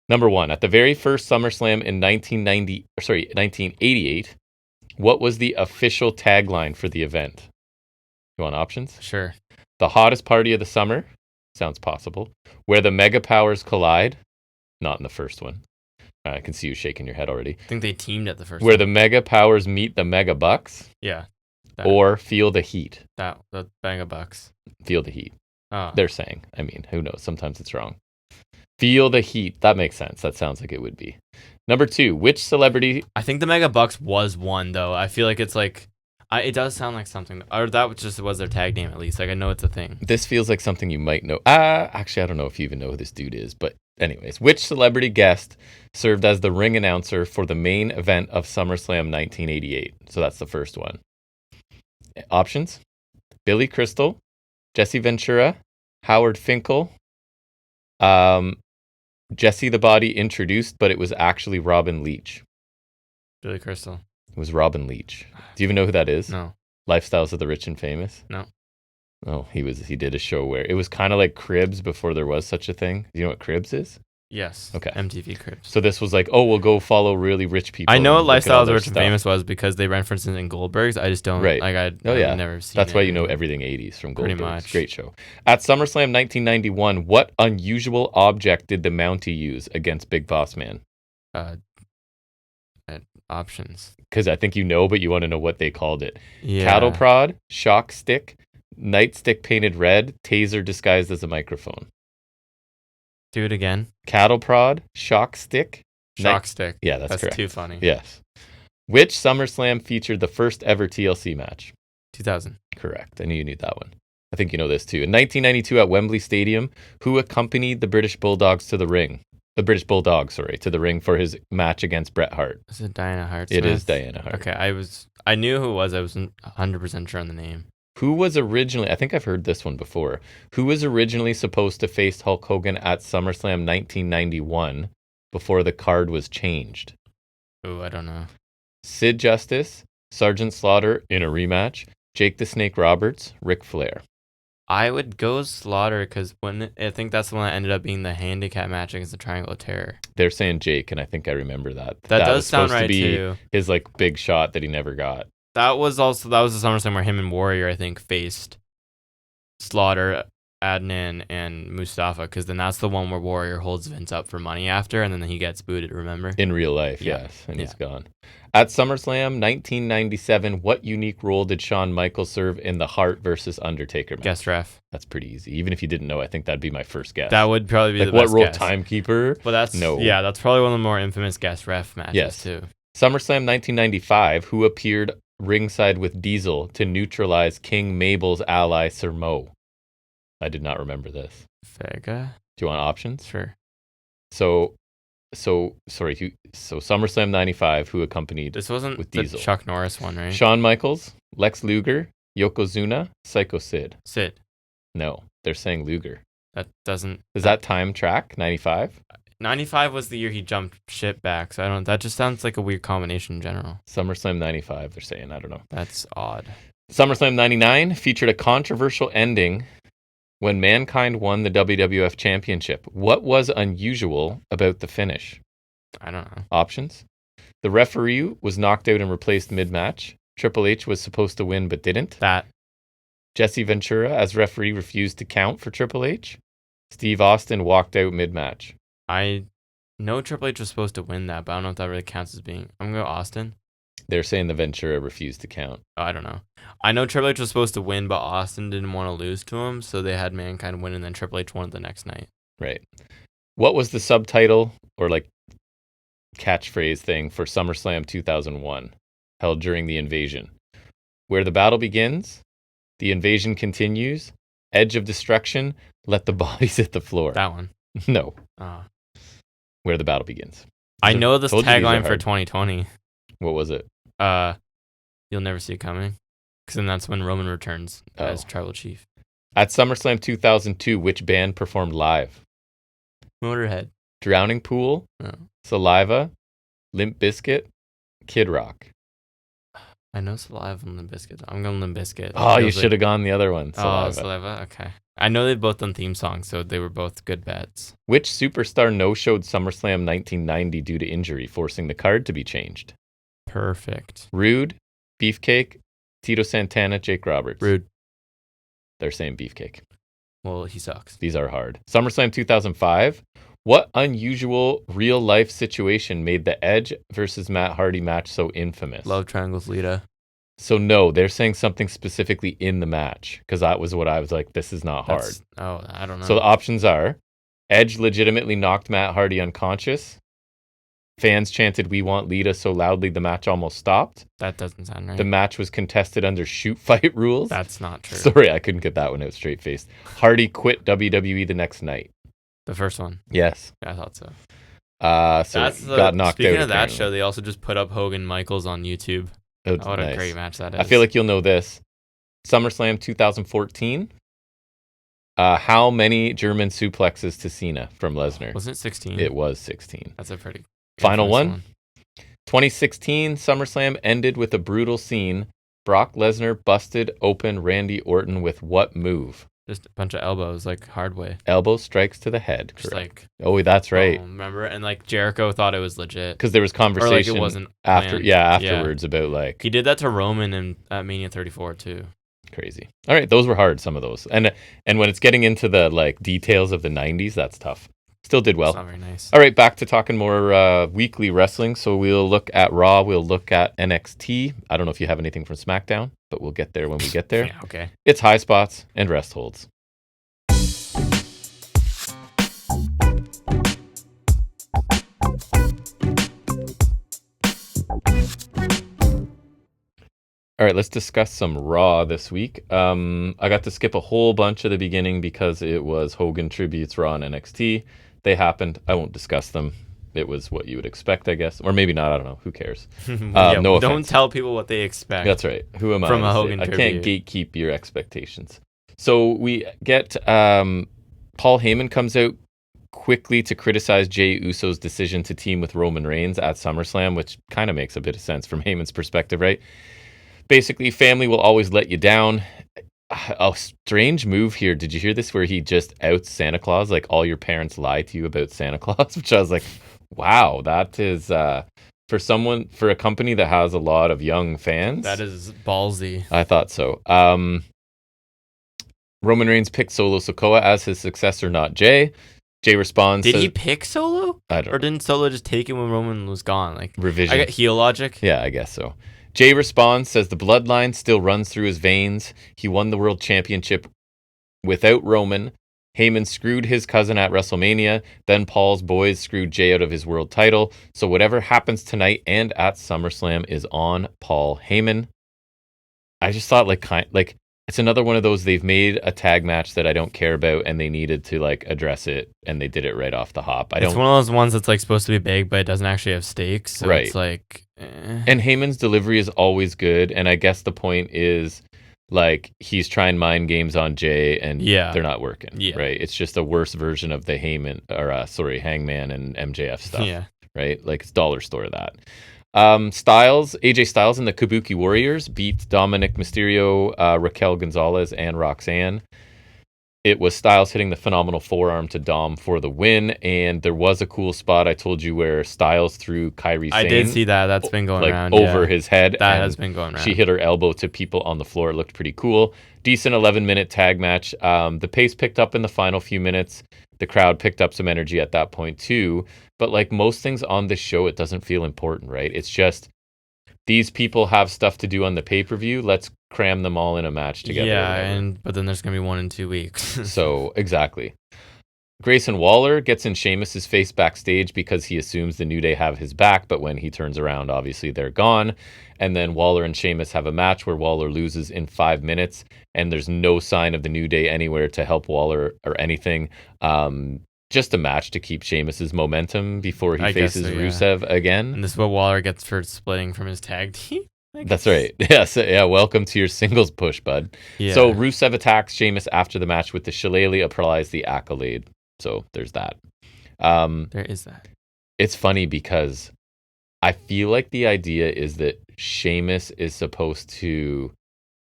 Number 1, at the very first SummerSlam in 1988, what was the official tagline for the event? You want options? Sure. The hottest party of the summer. Sounds possible. Where the mega powers collide. Not in the first one. I can see you shaking your head already. I think they teamed at the first Where one. the mega powers meet the mega bucks. Yeah. Or feel the heat. The mega bucks. Feel the heat. Oh. They're saying. I mean, who knows? Sometimes it's wrong. Feel the heat. That makes sense. That sounds like it would be. Number 2, which celebrity... I think the mega bucks was one, though. I feel like it's like... it does sound like something... Or that just was their tag name, at least. Like, I know it's a thing. This feels like something you might know. Actually, I don't know if you even know who this dude is, but anyways. Which celebrity guest served as the ring announcer for the main event of SummerSlam 1988? So that's the first one. Options: Billy Crystal, Jesse Ventura, Howard Finkel, Jesse the Body introduced, but it was actually Robin Leach. Billy Crystal. It was Robin Leach. Do you even know who that is? No. Lifestyles of the Rich and Famous? No. Oh, he did a show where it was kind of like Cribs before there was such a thing. Do you know what Cribs is? Yes. Okay. MTV Cribs. So this was like, oh, we'll go follow really rich people. I know and what look at all Lifestyles of their Rich and stuff. Famous was because they referenced it in Goldberg's. I just don't... Right. Like, I've never seen That's it. why you know everything 80s from Pretty Goldberg's. much. Great show. At SummerSlam 1991, what unusual object did the Mountie use against Big Boss Man? Options. Because I think you know, but you want to know what they called it. Yeah. Cattle prod, shock stick, nightstick painted red, taser disguised as a microphone. Do it again. Cattle prod, shock stick. Shock stick. Yeah, that's correct. Too funny. Yes. Which SummerSlam featured the first ever TLC match? 2000. Correct. I knew you knew that one. I think you know this too. In 1992 at Wembley Stadium, who accompanied the British Bulldogs to the ring? The British Bulldog, to the ring for his match against Bret Hart. Is it Diana Hart? It is Diana Hart. Okay, I knew who it was. I wasn't 100% sure on the name. Who was originally, I think I've heard this one before, who was originally supposed to face Hulk Hogan at SummerSlam 1991 before the card was changed? Oh, I don't know. Sid Justice, Sergeant Slaughter in a rematch, Jake the Snake Roberts, Ric Flair. I would go Slaughter because I think that's the one that ended up being the handicap match against the Triangle of Terror. They're saying Jake, and I think I remember that. That does was sound supposed right to be too. His like big shot that he never got. That was the SummerSlam where him and Warrior, I think, faced Slaughter, Adnan, and Mustafa, because then that's the one where Warrior holds Vince up for money after, and then he gets booted, remember? In real life, Yeah. yes, and he's gone. At SummerSlam 1997, what unique role did Shawn Michaels serve in the Hart versus Undertaker match? Guest ref. That's pretty easy. Even if you didn't know, I think that'd be my first guess. That would probably be like the best what role? guess. Timekeeper? But that's that's probably one of the more infamous guest ref matches too. SummerSlam 1995, who appeared ringside with Diesel to neutralize King Mabel's ally Sir Mo? I did not remember this. Vega? Do you want options? Sure. So SummerSlam 95, who accompanied This wasn't with the Diesel? Chuck Norris one, right? Shawn Michaels, Lex Luger, Yokozuna, Psycho Sid. Sid. No, they're saying Luger. That doesn't... Is that time track, 95? 95 was the year he jumped shit back, so I don't... That just sounds like a weird combination in general. SummerSlam 95, they're saying. I don't know. That's odd. SummerSlam 99 featured a controversial ending when Mankind won the WWF Championship. What was unusual about the finish? I don't know. Options. The referee was knocked out and replaced mid-match. Triple H was supposed to win but didn't. That. Jesse Ventura, as referee, refused to count for Triple H. Steve Austin walked out mid-match. I know Triple H was supposed to win that, but I don't know if that really counts as being... I'm going to go Austin. They're saying the Ventura refused to count. I don't know. I know Triple H was supposed to win, but Austin didn't want to lose to him, so they had Mankind win, and then Triple H won the next night. Right. What was the subtitle or like catchphrase thing for SummerSlam 2001, held during the invasion? Where the battle begins, the invasion continues, edge of destruction, let the bodies hit the floor. That one. No. Where the battle begins. I know this tagline for 2020. What was it? You'll never see it coming. Because then that's when Roman returns as tribal chief. At SummerSlam 2002, which band performed live? Motorhead. Drowning Pool, Saliva, Limp Bizkit, Kid Rock. I know Saliva and Limp Bizkit. I'm going Limp Bizkit. Oh, you should have gone the other one. Saliva. Oh, Saliva? Okay. I know they've both done theme songs, so they were both good bets. Which superstar no-showed SummerSlam 1990 due to injury, forcing the card to be changed? Perfect. Rude, Beefcake, Tito Santana, Jake Roberts. Rude. They're saying Beefcake. Well, he sucks. These are hard. SummerSlam 2005. What unusual real-life situation made the Edge versus Matt Hardy match so infamous? Love Triangles Lita. So no, they're saying something specifically in the match, because that was what I was like, this is not hard. I don't know. So the options are, Edge legitimately knocked Matt Hardy unconscious. Fans chanted, "We want Lita" so loudly the match almost stopped. That doesn't sound right. The match was contested under shoot fight rules. That's not true. Sorry, I couldn't get that one out straight-faced. Hardy quit WWE the next night. The first one? Yes. Yeah, I thought so. So got knocked out. Speaking of that show, they also just put up Hogan Michaels on YouTube. Oh, what nice. A great match that is. I feel like you'll know this. SummerSlam 2014. How many German suplexes to Cena from Lesnar? Wasn't it 16? It was 16. That's a pretty... Final one. 2016 SummerSlam ended with a brutal scene. Brock Lesnar busted open Randy Orton with what move? Just a bunch of elbows, like hard way. Elbow strikes to the head. Just correct. That's right. Remember? And like Jericho thought it was legit. Because there was conversation it wasn't afterwards about like... He did that to Roman at Mania 34 too. Crazy. All right, those were hard, some of those. And when it's getting into the like details of the 90s, that's tough. Still did well. That's not very nice. All right, back to talking more weekly wrestling. So we'll look at Raw. We'll look at NXT. I don't know if you have anything from SmackDown, but we'll get there when we get there. Yeah, okay. It's Highspots and Restholds. All right, let's discuss some Raw this week. I got to skip a whole bunch of the beginning because it was Hogan tributes Raw and NXT. They happened. I won't discuss them. It was what you would expect, I guess. Or maybe not. I don't know. Who cares? No offense. Don't tell people what they expect. That's right. Who am I? From a Hogan tribute. I can't gatekeep your expectations. So we get Paul Heyman comes out quickly to criticize Jey Uso's decision to team with Roman Reigns at SummerSlam, which kind of makes a bit of sense from Heyman's perspective, right? Basically, family will always let you down. A strange move here. Did you hear this where he just outs Santa Claus? Like, all your parents lie to you about Santa Claus, which I was like, wow, that is for a company that has a lot of young fans. That is ballsy. I thought so. Roman Reigns picked Solo Sikoa as his successor, not Jey. Jey responds. Did he pick Solo? I don't know. Or didn't Solo just take it when Roman was gone? Like revision. I got heel logic. Yeah, I guess so. Jey responds, says the bloodline still runs through his veins. He won the world championship without Roman. Heyman screwed his cousin at WrestleMania. Then Paul's boys screwed Jey out of his world title. So whatever happens tonight and at SummerSlam is on Paul Heyman. I just thought like it's another one of those, they've made a tag match that I don't care about and they needed to like address it and they did it right off the hop. It's one of those ones that's like supposed to be big but it doesn't actually have stakes. So right. It's like And Heyman's delivery is always good, and I guess the point is like he's trying mind games on Jey and they're not working. Yeah. Right. It's just a worse version of the Hangman and MJF stuff. Yeah. Right? Like it's dollar store that. AJ Styles and the Kabuki Warriors beat Dominic Mysterio, Raquel Gonzalez, and Roxanne. It was Styles hitting the phenomenal forearm to Dom for the win, and there was a cool spot I told you where Styles threw Kairi Sane. I did see that. That's been going around. Over his head. That has been going around. She hit her elbow to people on the floor. It looked pretty cool. Decent 11-minute tag match. The pace picked up in the final few minutes. The crowd picked up some energy at that point too. But like most things on this show, it doesn't feel important, right? It's just these people have stuff to do on the pay-per-view. Let's cram them all in a match together. Yeah, but then there's gonna be 1 in 2 weeks. So exactly. Grayson Waller gets in Sheamus's face backstage because he assumes the New Day have his back, but when he turns around, obviously they're gone. And then Waller and Sheamus have a match where Waller loses in 5 minutes, and there's no sign of the New Day anywhere to help Waller or anything. Just a match to keep Sheamus's momentum before he faces Rusev again. And this is what Waller gets for splitting from his tag team. That's right. Yes. Yeah. Welcome to your singles push, bud. Yeah. So Rusev attacks Sheamus after the match with the shillelagh, applies the accolade. So there's that. There is that. It's funny because I feel like the idea is that Sheamus is supposed to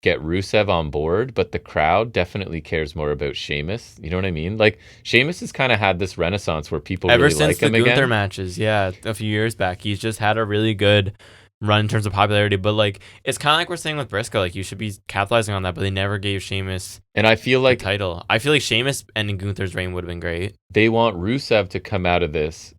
get Rusev on board, but the crowd definitely cares more about Sheamus. You know what I mean? Like, Sheamus has kind of had this renaissance where people really like him again. Ever since the Gunther matches, a few years back, he's just had a really good run in terms of popularity. But, like, it's kind of like we're saying with Briscoe. Like, you should be capitalizing on that, but they never gave Sheamus and I feel like the title. I feel like Sheamus ending Gunther's reign would have been great. They want Rusev to come out of this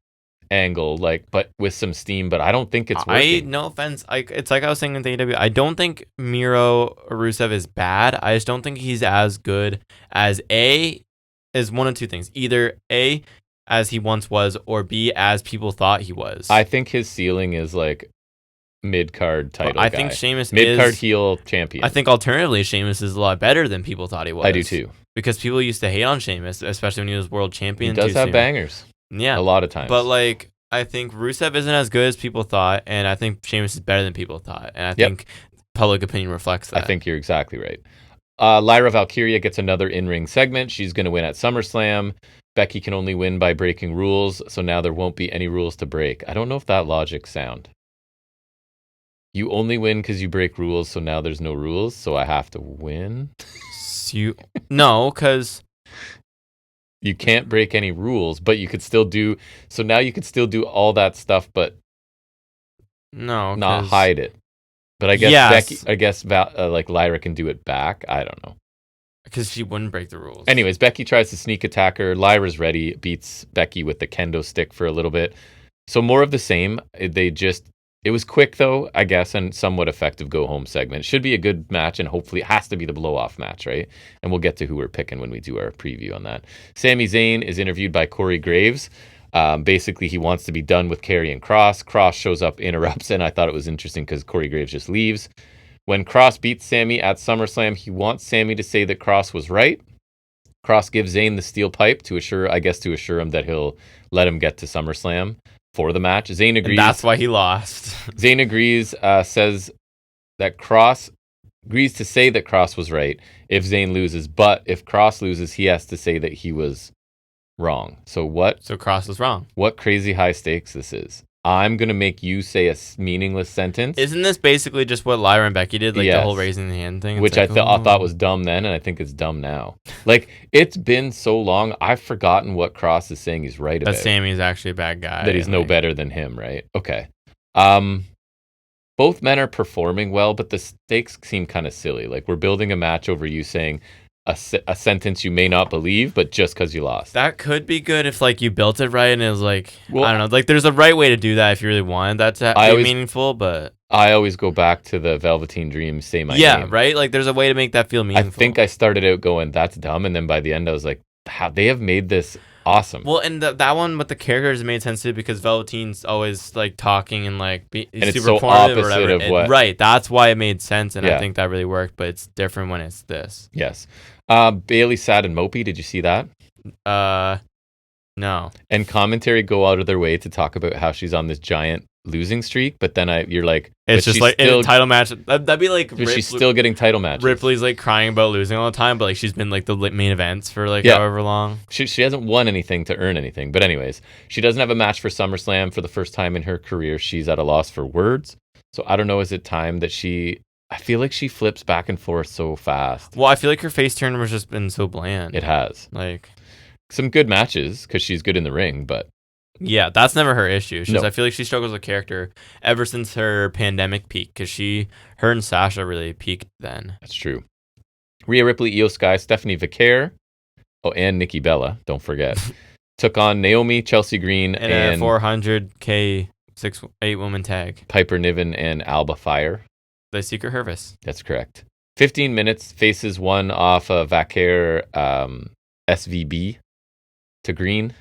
angle, like, but with some steam, but I don't think it's working. No offense, it's like I was saying in the AEW, I don't think Miro or Rusev is bad. I just don't think he's as good as is one of two things. Either A, as he once was, or B, as people thought he was. I think his ceiling is like mid-card title guy. I think Sheamus mid-card heel champion. I think alternatively, Sheamus is a lot better than people thought he was. I do too. Because people used to hate on Sheamus, especially when he was world champion. He does have bangers. Yeah. A lot of times. But, like, I think Rusev isn't as good as people thought, and I think Sheamus is better than people thought. And I think public opinion reflects that. I think you're exactly right. Lyra Valkyria gets another in-ring segment. She's going to win at SummerSlam. Becky can only win by breaking rules, so now there won't be any rules to break. I don't know if that logic's sound. You only win because you break rules, so now there's no rules, so I have to win? No, because you can't break any rules, but you could still do... So now you could still do all that stuff, but not hide it. But I guess like Lyra can do it back. I don't know. Because she wouldn't break the rules. Anyways, Becky tries to sneak attack her. Lyra's ready, beats Becky with the kendo stick for a little bit. So more of the same. It was quick, though, I guess, and somewhat effective go-home segment. Should be a good match, and hopefully it has to be the blow-off match, right? And we'll get to who we're picking when we do our preview on that. Sami Zayn is interviewed by Corey Graves. Basically, he wants to be done with Karrion Kross. Kross shows up, interrupts, and I thought it was interesting because Corey Graves just leaves. When Kross beats Sami at SummerSlam, he wants Sami to say that Kross was right. Kross gives Zayn the steel pipe to assure him that he'll let him get to SummerSlam for the match. Zayn agrees. And that's why he lost. Zayn agrees, says that Kross agrees to say that Kross was right if Zayn loses, but if Kross loses, he has to say that he was wrong. So Kross was wrong. What crazy high stakes this is. I'm going to make you say a meaningless sentence. Isn't this basically just what Lyra and Becky did? Like the whole raising the hand thing? Which I thought was dumb then, and I think it's dumb now. Like, it's been so long, I've forgotten what Kross is saying he's right about. That Sammy's actually a bad guy. That he's no better than him, right? Okay. Both men are performing well, but the stakes seem kind of silly. Like, we're building a match over you saying a sentence you may not believe, but just because you lost. That could be good if, like, you built it right and it was like, I don't know. Like, there's a right way to do that if you really wanted that to be meaningful, but I always go back to the Velveteen Dream, say my name. Yeah, right? Like, there's a way to make that feel meaningful. I think I started out going, that's dumb, and then by the end I was like, they have made this awesome. Well, and that one with the characters made sense too because Velveteen's always like talking and like and it's so opposite of what. Right, that's why it made sense, and I think that really worked. But it's different when it's this. Yes. Bailey, sad and mopey. Did you see that? No. And commentary go out of their way to talk about how she's on this giant losing streak, but then you're like, it's just like in a title match. That'd be like she's still getting title matches. Ripley's like crying about losing all the time, but like she's been like the main events for like however long. She hasn't won anything to earn anything. But anyways, she doesn't have a match for SummerSlam for the first time in her career. She's at a loss for words. So I don't know. Is it time that I feel like she flips back and forth so fast. Well, I feel like her face turn has just been so bland. It has. Like some good matches because she's good in the ring, but yeah, that's never her issue. I feel like she struggles with character ever since her pandemic peak because her and Sasha really peaked then. That's true. Rhea Ripley, Io Sky, Stephanie Vicaire, and Nikki Bella, don't forget, took on Naomi, Chelsea Green, and a $400K 8 woman tag. Piper Niven and Alba Fire. The Secret Service. That's correct. 15 minutes, faces one off of Vaquer SVB to green.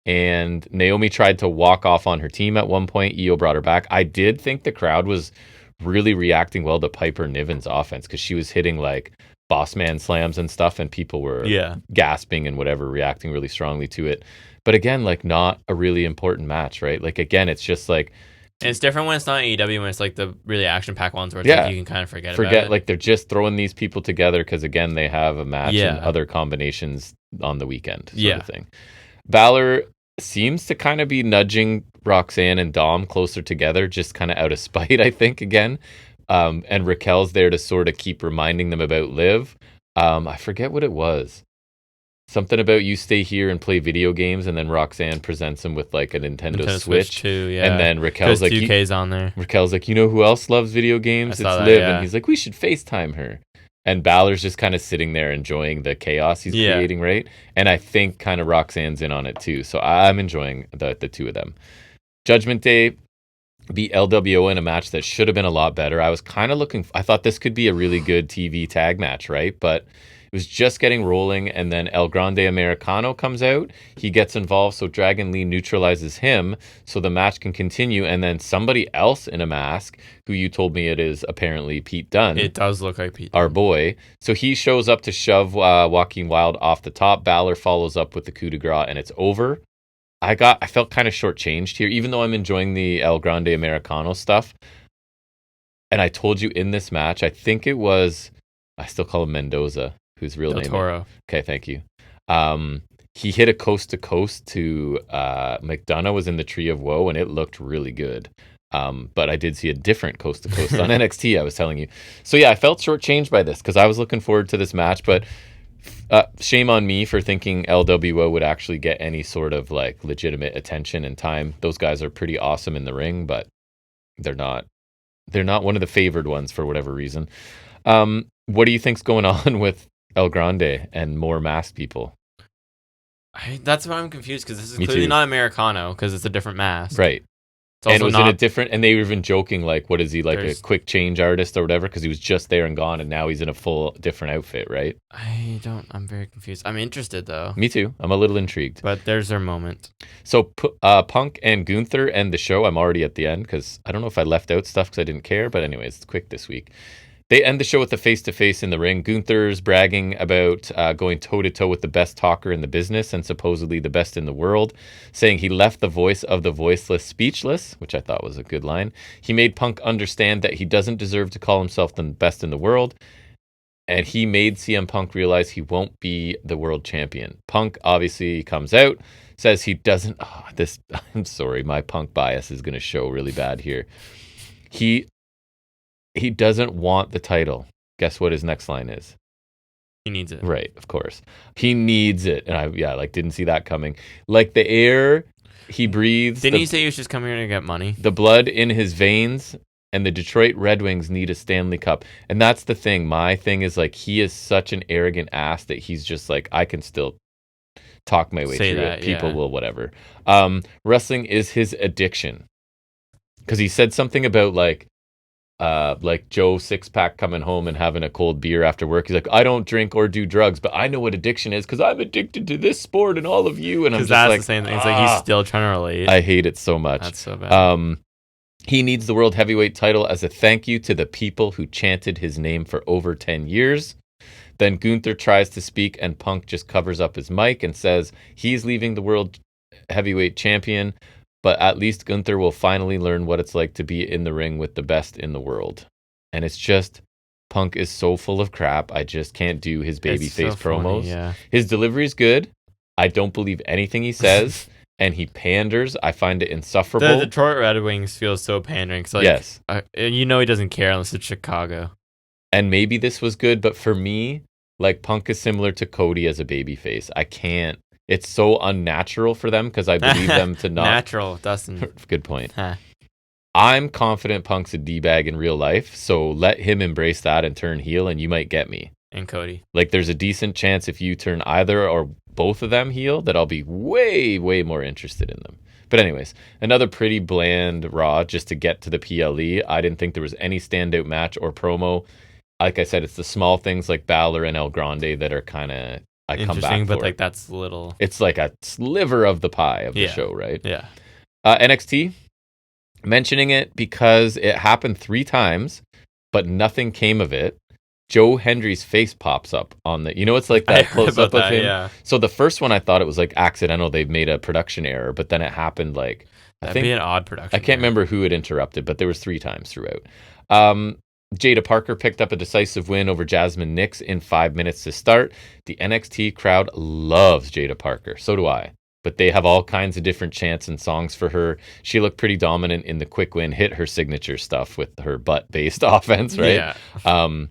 And Naomi tried to walk off on her team at one point. Io brought her back. I did think the crowd was really reacting well to Piper Niven's offense because she was hitting like boss man slams and stuff, and people were gasping and whatever, reacting really strongly to it. But again, like not a really important match, right? Like again, it's just like, and it's different when it's not AEW, when it's like the really action-packed ones where it's like you can kind of forget about it. Like they're just throwing these people together because, again, they have a match and other combinations on the weekend sort of thing. Balor seems to kind of be nudging Roxanne and Dom closer together, just kind of out of spite, I think, again. And Raquel's there to sort of keep reminding them about Liv. I forget what it was. Something about you stay here and play video games, and then Roxanne presents him with like a Nintendo Switch 2, and then Raquel's like, 2K's on there. Raquel's like, you know who else loves video games? It's Liv, and he's like, we should FaceTime her. And Balor's just kind of sitting there enjoying the chaos he's creating, right? And I think kind of Roxanne's in on it too, so I'm enjoying the two of them. Judgment Day beat LWO in a match that should have been a lot better. I was kind of I thought this could be a really good TV tag match, right? But it was just getting rolling, and then El Grande Americano comes out. He gets involved, so Dragon Lee neutralizes him, so the match can continue. And then somebody else in a mask, who you told me it is apparently Pete Dunne. It does look like Pete Dunne. Our Dunne. boy. So he shows up to shove Joaquin Wilde off the top. Balor follows up with the coup de grace, and it's over. I felt kind of shortchanged here, even though I'm enjoying the El Grande Americano stuff. And I told you in this match, I think it was, I still call him Mendoza, whose real name Toro. Okay, thank you. He hit a coast to coast to McDonough was in the Tree of Woe, and it looked really good. But I did see a different coast to coast on NXT, I was telling you. So yeah, I felt shortchanged by this because I was looking forward to this match, but shame on me for thinking LWO would actually get any sort of like legitimate attention and time. Those guys are pretty awesome in the ring, but they're not one of the favored ones for whatever reason. What do you think's going on with El Grande and more masked people? That's why I'm confused, because this is clearly not Americano, because it's a different mask. Right. It's and it was in a different, and they were even joking, like, what is he, like a quick change artist or whatever? Because he was just there and gone, and now he's in a full different outfit, right? I'm very confused. I'm interested, though. Me too. I'm a little intrigued. But there's their moment. So Punk and Gunther end the show. I'm already at the end, because I don't know if I left out stuff because I didn't care, but anyways, it's quick this week. They end the show with the face-to-face in the ring. Gunther's bragging about going toe-to-toe with the best talker in the business and supposedly the best in the world, saying he left the voice of the voiceless speechless, which I thought was a good line. He made Punk understand that he doesn't deserve to call himself the best in the world, and he made CM Punk realize he won't be the world champion. Punk obviously comes out, says he doesn't... I'm sorry, my Punk bias is going to show really bad here. He doesn't want the title. Guess what his next line is? He needs it. Right, of course. He needs it. And I didn't see that coming. Like the air he breathes. Didn't he say he was just coming here to get money? The blood in his veins, and the Detroit Red Wings need a Stanley Cup. And that's the thing. My thing is like he is such an arrogant ass that he's just like, I can still talk my way through it. People will whatever. Wrestling is his addiction. Because he said something about like Joe Six-Pack coming home and having a cold beer after work. He's like, I don't drink or do drugs, but I know what addiction is because I'm addicted to this sport and all of you. And I'm just that's like, the same thing. It's like he's still trying to relate. I hate it so much. That's so bad. He needs the World Heavyweight title as a thank you to the people who chanted his name for over 10 years. Then Gunther tries to speak and Punk just covers up his mic and says he's leaving the World Heavyweight champion, but at least Gunther will finally learn what it's like to be in the ring with the best in the world. And it's just, Punk is so full of crap. I just can't do his babyface promos. Yeah. His delivery is good. I don't believe anything he says. And he panders. I find it insufferable. The Detroit Red Wings feel so pandering. Like, yes. He doesn't care unless it's Chicago. And maybe this was good, but for me, like Punk is similar to Cody as a babyface. I can't. It's so unnatural for them because I believe them to not... Natural, Dustin. Good point. I'm confident Punk's a D-bag in real life, so let him embrace that and turn heel, and you might get me. And Cody. Like, there's a decent chance if you turn either or both of them heel that I'll be way, way more interested in them. But anyways, another pretty bland Raw just to get to the PLE. I didn't think there was any standout match or promo. Like I said, it's the small things like Balor and El Grande that are kind of I come back for. But like that's little. It's like a sliver of the pie of the show, right? Yeah. NXT, mentioning it because it happened 3 times, but nothing came of it. Joe Hendry's face pops up on the, it's like that close up of him. Yeah. So the first one I thought it was like accidental. They've made a production error, but then it happened like, That'd be an odd production. I can't remember who it interrupted, but there was 3 times throughout. Jada Parker picked up a decisive win over Jasmine Nix in 5 minutes to start. The NXT crowd loves Jada Parker. So do I. But they have all kinds of different chants and songs for her. She looked pretty dominant in the quick win, hit her signature stuff with her butt-based offense, right? Yeah.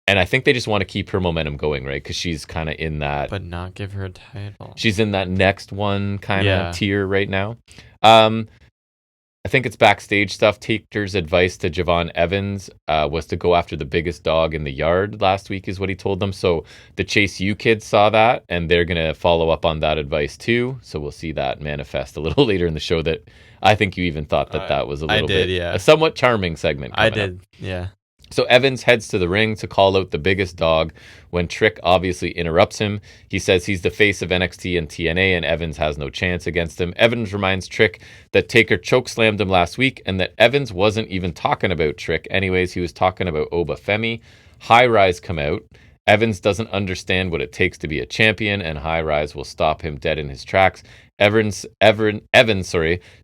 And I think they just want to keep her momentum going, right? Because she's kind of in that... But not give her a title. She's in that next one kind of tier right now. I think it's backstage stuff. Taker's advice to Javon Evans was to go after the biggest dog in the yard last week is what he told them. So the Chase U kids saw that, and they're going to follow up on that advice too. So we'll see that manifest a little later in the show. That I think you even thought that was a little bit a somewhat charming segment. I did, yeah. So Evans heads to the ring to call out the biggest dog when Trick obviously interrupts him. He says he's the face of NXT and TNA and Evans has no chance against him. Evans reminds Trick that Taker chokeslammed him last week and that Evans wasn't even talking about Trick. Anyways, he was talking about Oba Femi. High Rise come out. Evans doesn't understand what it takes to be a champion and High Rise will stop him dead in his tracks. Evans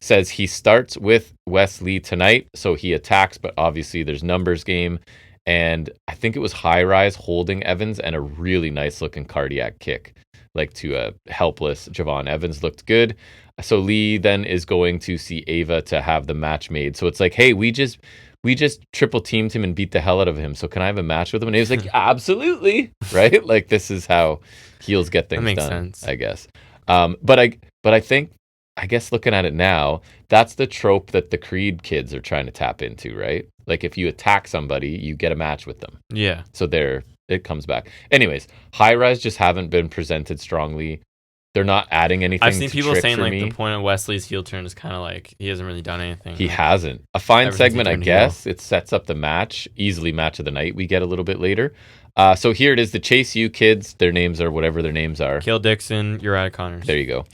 says he starts with Wesley tonight, so he attacks, but obviously there's numbers game, and I think it was High Rise holding Evans and a really nice looking cardiac kick, like to a helpless Javon Evans. Looked good. So Lee then is going to see Ava to have the match made. So it's like, hey, we just triple teamed him and beat the hell out of him. So can I have a match with him? And he was like, absolutely, right? Like this is how heels get things done. That makes sense, I guess. But I think, I guess looking at it now, that's the trope that the Creed kids are trying to tap into, right? Like if you attack somebody, you get a match with them. Yeah. So it comes back. Anyways, High Rise just haven't been presented strongly. They're not adding anything. I've seen people saying like the point of Wesley's heel turn is kind of like he hasn't really done anything. He hasn't. A fine segment, I guess. It sets up the match, easily match of the night. We get a little bit later. So here it is, the Chase U kids. Their names are whatever their names are. Kill Dixon, Uriah Connors. There you go.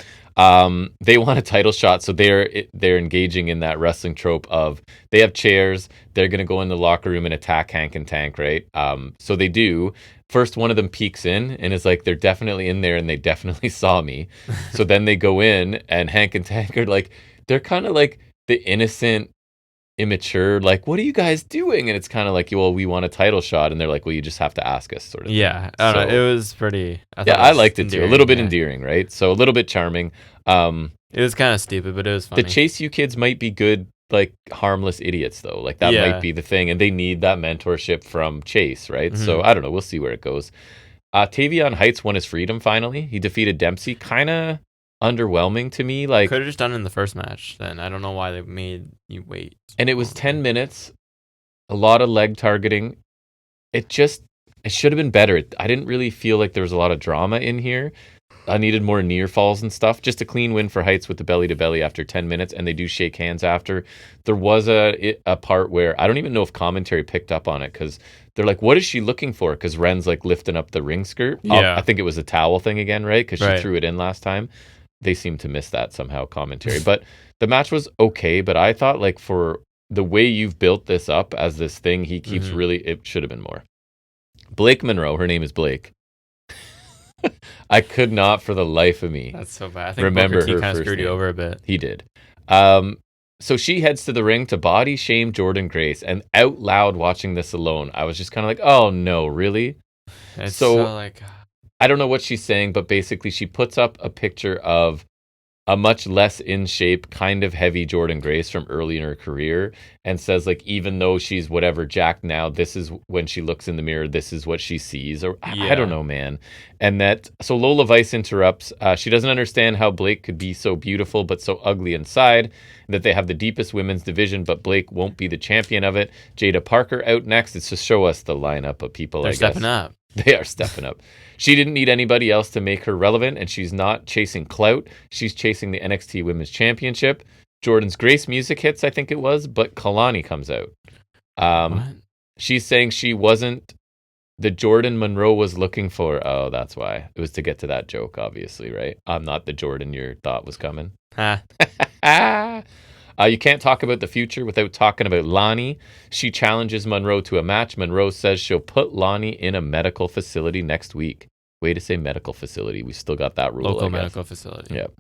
They want a title shot, so they're engaging in that wrestling trope of they have chairs. They're gonna go in the locker room and attack Hank and Tank, right? So they do. First, one of them peeks in and is like, they're definitely in there, and they definitely saw me. So then they go in, and Hank and Tank are like, they're kind of like the innocent, immature, like, what are you guys doing? And it's kind of like, well, we want a title shot, and they're like, well, you just have to ask us, sort of. Yeah, I don't know. It was pretty. I liked it too. A little bit endearing, right? So a little bit charming. It was kind of stupid, but it was funny. The Chase U kids might be good, like harmless idiots, though. Like that might be the thing, and they need that mentorship from Chase, right? Mm-hmm. So I don't know. We'll see where it goes. Tavion Heights won his freedom finally. He defeated Dempsey. Kind of underwhelming to me. Like could have just done it in the first match. Then I don't know why they made you wait. And it was 10 minutes. A lot of leg targeting. It should have been better. I didn't really feel like there was a lot of drama in here. I needed more near falls and stuff. Just a clean win for Heights with the belly to belly after 10 minutes, and they do shake hands after. There was a part where I don't even know if commentary picked up on it because they're like, "What is she looking for?" Because Ren's like lifting up the ring skirt. Yeah, I think it was a towel thing again, right? Because she threw it in last time. They seem to miss that somehow commentary. But the match was okay. But I thought like for the way you've built this up as this thing, he keeps it should have been more. Blake Monroe, her name is Blake. I could not for the life of me. That's so bad. I think remember Booker T kind of screwed you over a bit. He did. So she heads to the ring to body shame Jordan Grace, and out loud watching this alone, I was just kind of like, "Oh no, really?" It's so like I don't know what she's saying, but basically she puts up a picture of a much less in shape, kind of heavy Jordan Grace from early in her career, and says like, even though she's whatever jacked now, this is when she looks in the mirror, this is what she sees. Or I don't know, man. And so Lola Vice interrupts. She doesn't understand how Blake could be so beautiful but so ugly inside. That they have the deepest women's division, but Blake won't be the champion of it. Jada Parker out next. It's to show us the lineup of people. They're stepping up. They are stepping up. She didn't need anybody else to make her relevant, and she's not chasing clout. She's chasing the NXT Women's Championship. Jordan's Grace music hits, I think it was, but Kalani comes out. What? She's saying she wasn't the Jordan Monroe was looking for. Oh, that's why. It was to get to that joke, obviously, right? I'm not the Jordan your thought was coming. Ha. You can't talk about the future without talking about Lonnie. She challenges Monroe to a match. Monroe says she'll put Lonnie in a medical facility next week. Way to say medical facility. We still got that rule. Local medical facility. Yep.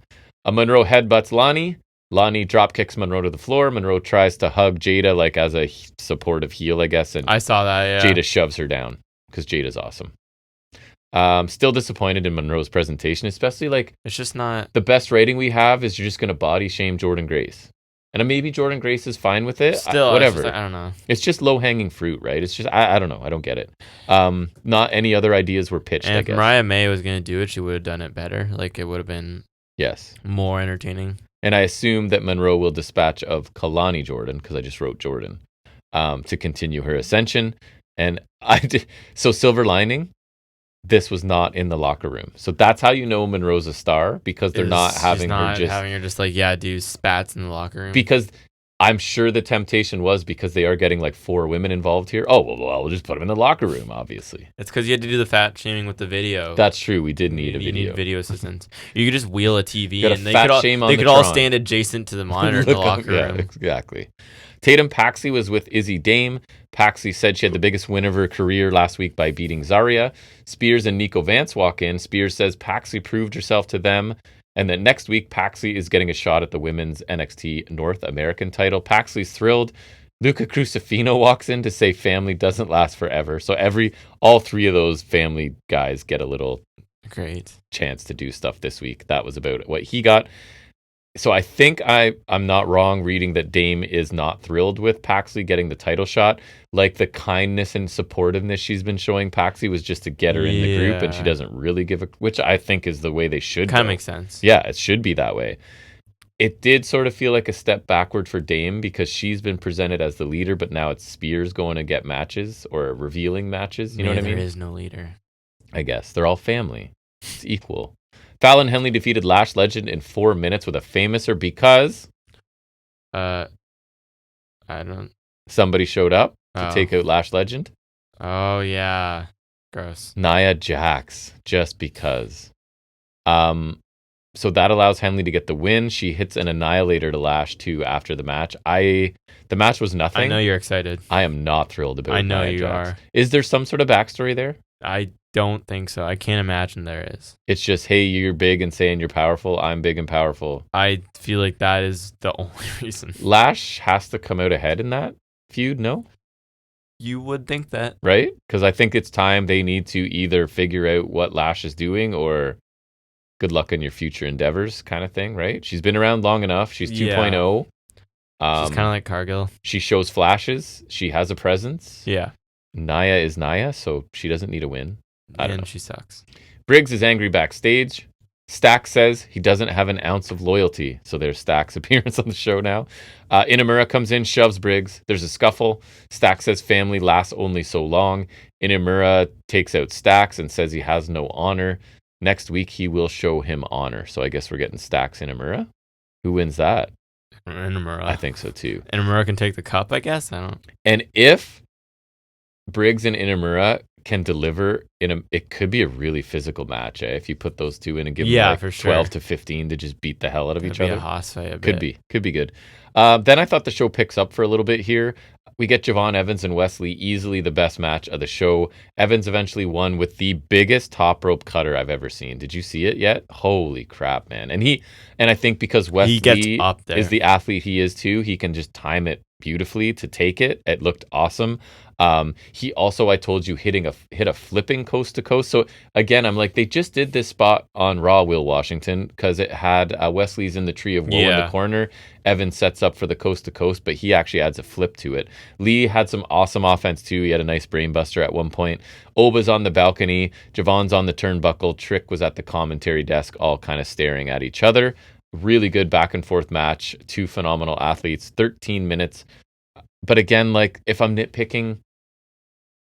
Monroe headbutts Lonnie. Lonnie drop kicks Monroe to the floor. Monroe tries to hug Jada like as a supportive heel, I guess. And I saw that, yeah. Jada shoves her down because Jada's awesome. Still disappointed in Monroe's presentation, especially like it's just not the best rating we have is you're just going to body shame Jordan Grace. And maybe Jordan Grace is fine with it. Still, whatever. I don't know. It's just low hanging fruit, right? It's just I don't know. I don't get it. Not any other ideas were pitched. And I if guess. Mariah May was gonna do it, she would have done it better. Like it would have been more entertaining. And I assume that Monroe will dispatch of Kalani Jordan because I just wrote Jordan to continue her ascension. And so silver lining. This was not in the locker room. So that's how you know Monroe's a star because they're not having her just like, yeah, do spats in the locker room. Because I'm sure the temptation was because they are getting like 4 women involved here. Oh, well, we'll just put them in the locker room, obviously. It's because you had to do the fat shaming with the video. That's true. We did need a video. You need video assistants. You could just wheel a TV and they could all stand adjacent to the monitor in the locker room. Yeah, exactly. Tatum Paxi was with Izzy Dame. Paxi said she had the biggest win of her career last week by beating Zarya. Spears and Nico Vance walk in. Spears says Paxi proved herself to them. And then next week, Paxi is getting a shot at the women's NXT North American title. Paxi's thrilled. Luca Crucifino walks in to say family doesn't last forever. So all 3 of those family guys get a little chance to do stuff this week. That was about what he got. So I think I'm not wrong reading that Dame is not thrilled with Paxi getting the title shot. Like the kindness and supportiveness she's been showing Paxi was just to get her in the group, and she doesn't really give which I think is the way they should. Kind of makes sense. Yeah, it should be that way. It did sort of feel like a step backward for Dame because she's been presented as the leader, but now it's Spears going to get matches or revealing matches. You know what I mean? There is no leader. I guess they're all family. It's equal. Fallon Henley defeated Lash Legend in 4 minutes with a famouser because I don't. Somebody showed up to take out Lash Legend. Oh yeah, gross. Nia Jax, just because. So that allows Henley to get the win. She hits an Annihilator to Lash too after the match. The match was nothing. I know you're excited. I am not thrilled about. I know Nia you Jax. are. Is there some sort of backstory there? I don't think so. I can't imagine there is. It's just, hey, you're big and saying you're powerful. I'm big and powerful. I feel like that is the only reason. Lash has to come out ahead in that feud, no? You would think that. Right? Because I think it's time they need to either figure out what Lash is doing or good luck in your future endeavors kind of thing, right? She's been around long enough. She's 2.0. She's kind of like Cargill. She shows flashes. She has a presence. Yeah. Nia is Nia, so she doesn't need a win. I don't know. She sucks. Briggs is angry backstage. Stack says he doesn't have an ounce of loyalty. So there's Stack's appearance on the show now. Inamura comes in, shoves Briggs. There's a scuffle. Stack says family lasts only so long. Inamura takes out Stacks and says he has no honor. Next week, he will show him honor. So I guess we're getting Stacks Inamura. Who wins that? Inamura. I think so too. Inamura can take the cup, I guess. I don't. And if Briggs and Inamura can deliver it could be a really physical match, if you put those two in and give them like for sure. 12 to 15 to just beat the hell out of each other. A hoss fight could be good. Then I thought the show picks up for a little bit here. We get Javon Evans and Wesley, easily the best match of the show. Evans eventually won with the biggest top rope cutter I've ever seen. Did you see it yet? Holy crap, man. And I think because Wesley gets up there. is the athlete he is too, he can just time it beautifully to take it. It looked awesome. He also, I told you, hit a flipping coast to coast. So again, I'm like, they just did this spot on Raw, Will Washington, because it had Wesley's in the Tree of Woe in the corner. Evan sets up for the coast to coast, but he actually adds a flip to it. Lee had some awesome offense too. He had a nice brainbuster at one point. Oba's on the balcony. Javon's on the turnbuckle. Trick was at the commentary desk, all kind of staring at each other. Really good back and forth match. 2 phenomenal athletes. 13 minutes. But again, like if I'm nitpicking,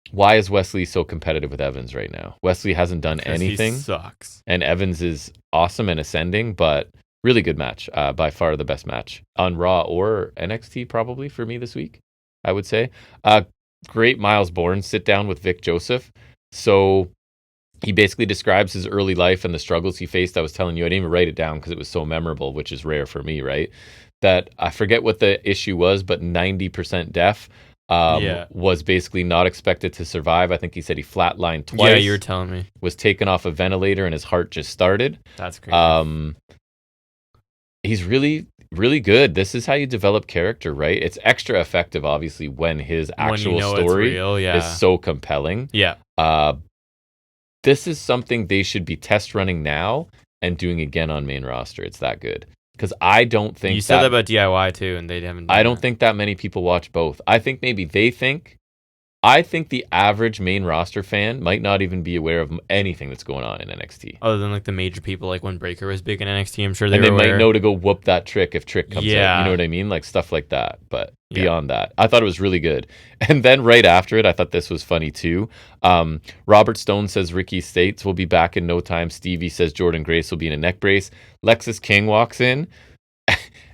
why is Wesley so competitive with Evans right now? Wesley hasn't done 'Cause anything. He sucks. And Evans is awesome and ascending, but really good match. By far the best match on Raw or NXT, probably for me this week, I would say. Great Miles Bourne sit down with Vic Joseph. So he basically describes his early life and the struggles he faced. I was telling you, I didn't even write it down because it was so memorable, which is rare for me, right? That I forget what the issue was, but 90% deaf. Was basically not expected to survive. I think he said he flatlined twice. Yeah, you were telling me. Was taken off a ventilator and his heart just started. That's crazy. He's really, really good. This is how you develop character, right? It's extra effective, obviously, when his actual story is so compelling. Yeah. This is something they should be test running now and doing again on main roster. It's that good. Because I don't think you said that about DIY too, and they haven't. I don't think that many people watch both. I think maybe they think. I think the average main roster fan might not even be aware of anything that's going on in NXT. Other than like the major people, like when Breaker was big in NXT, I'm sure they might know to go whoop that Trick if Trick comes out. You know what I mean? Like stuff like that. But beyond that, I thought it was really good. And then right after it, I thought this was funny too. Robert Stone says Ricky States will be back in no time. Stevie says Jordan Grace will be in a neck brace. Lexus King walks in.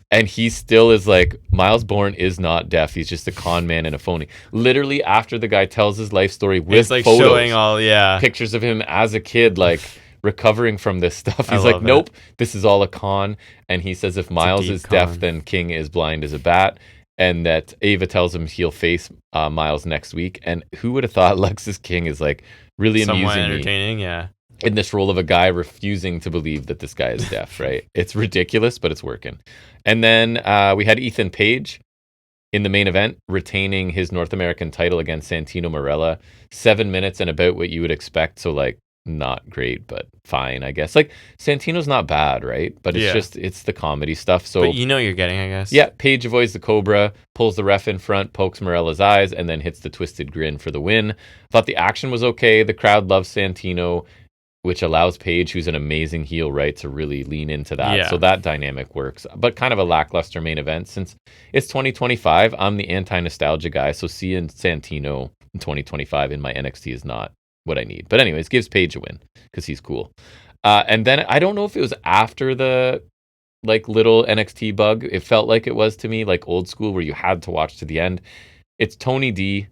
And he still is like, Miles Bourne is not deaf. He's just a con man and a phony. Literally, after the guy tells his life story with like photos, showing all pictures of him as a kid, like recovering from this stuff. He's like, nope, this is all a con. And he says if Miles is deaf, then King is blind as a bat. And that Ava tells him he'll face Miles next week. And who would have thought Lexus King is like really somewhat amusing entertaining, in this role of a guy refusing to believe that this guy is deaf, right? It's ridiculous, but it's working. And then we had Ethan Page in the main event, retaining his North American title against Santino Marella. 7 minutes and about what you would expect. So, like, not great, but fine, I guess. Like, Santino's not bad, right? But it's the comedy stuff. So, but you know what you're getting, I guess. Yeah, Page avoids the Cobra, pulls the ref in front, pokes Morella's eyes, and then hits the twisted grin for the win. Thought the action was okay. The crowd loves Santino, which allows Paige, who's an amazing heel, right, to really lean into that. Yeah. So that dynamic works. But kind of a lackluster main event. Since it's 2025, I'm the anti-nostalgia guy, so seeing Santino in 2025 in my NXT is not what I need. But anyways, gives Paige a win, because he's cool. And then, I don't know if it was after the, like, little NXT bug. It felt like it was to me, like old school, where you had to watch to the end. It's Tony D.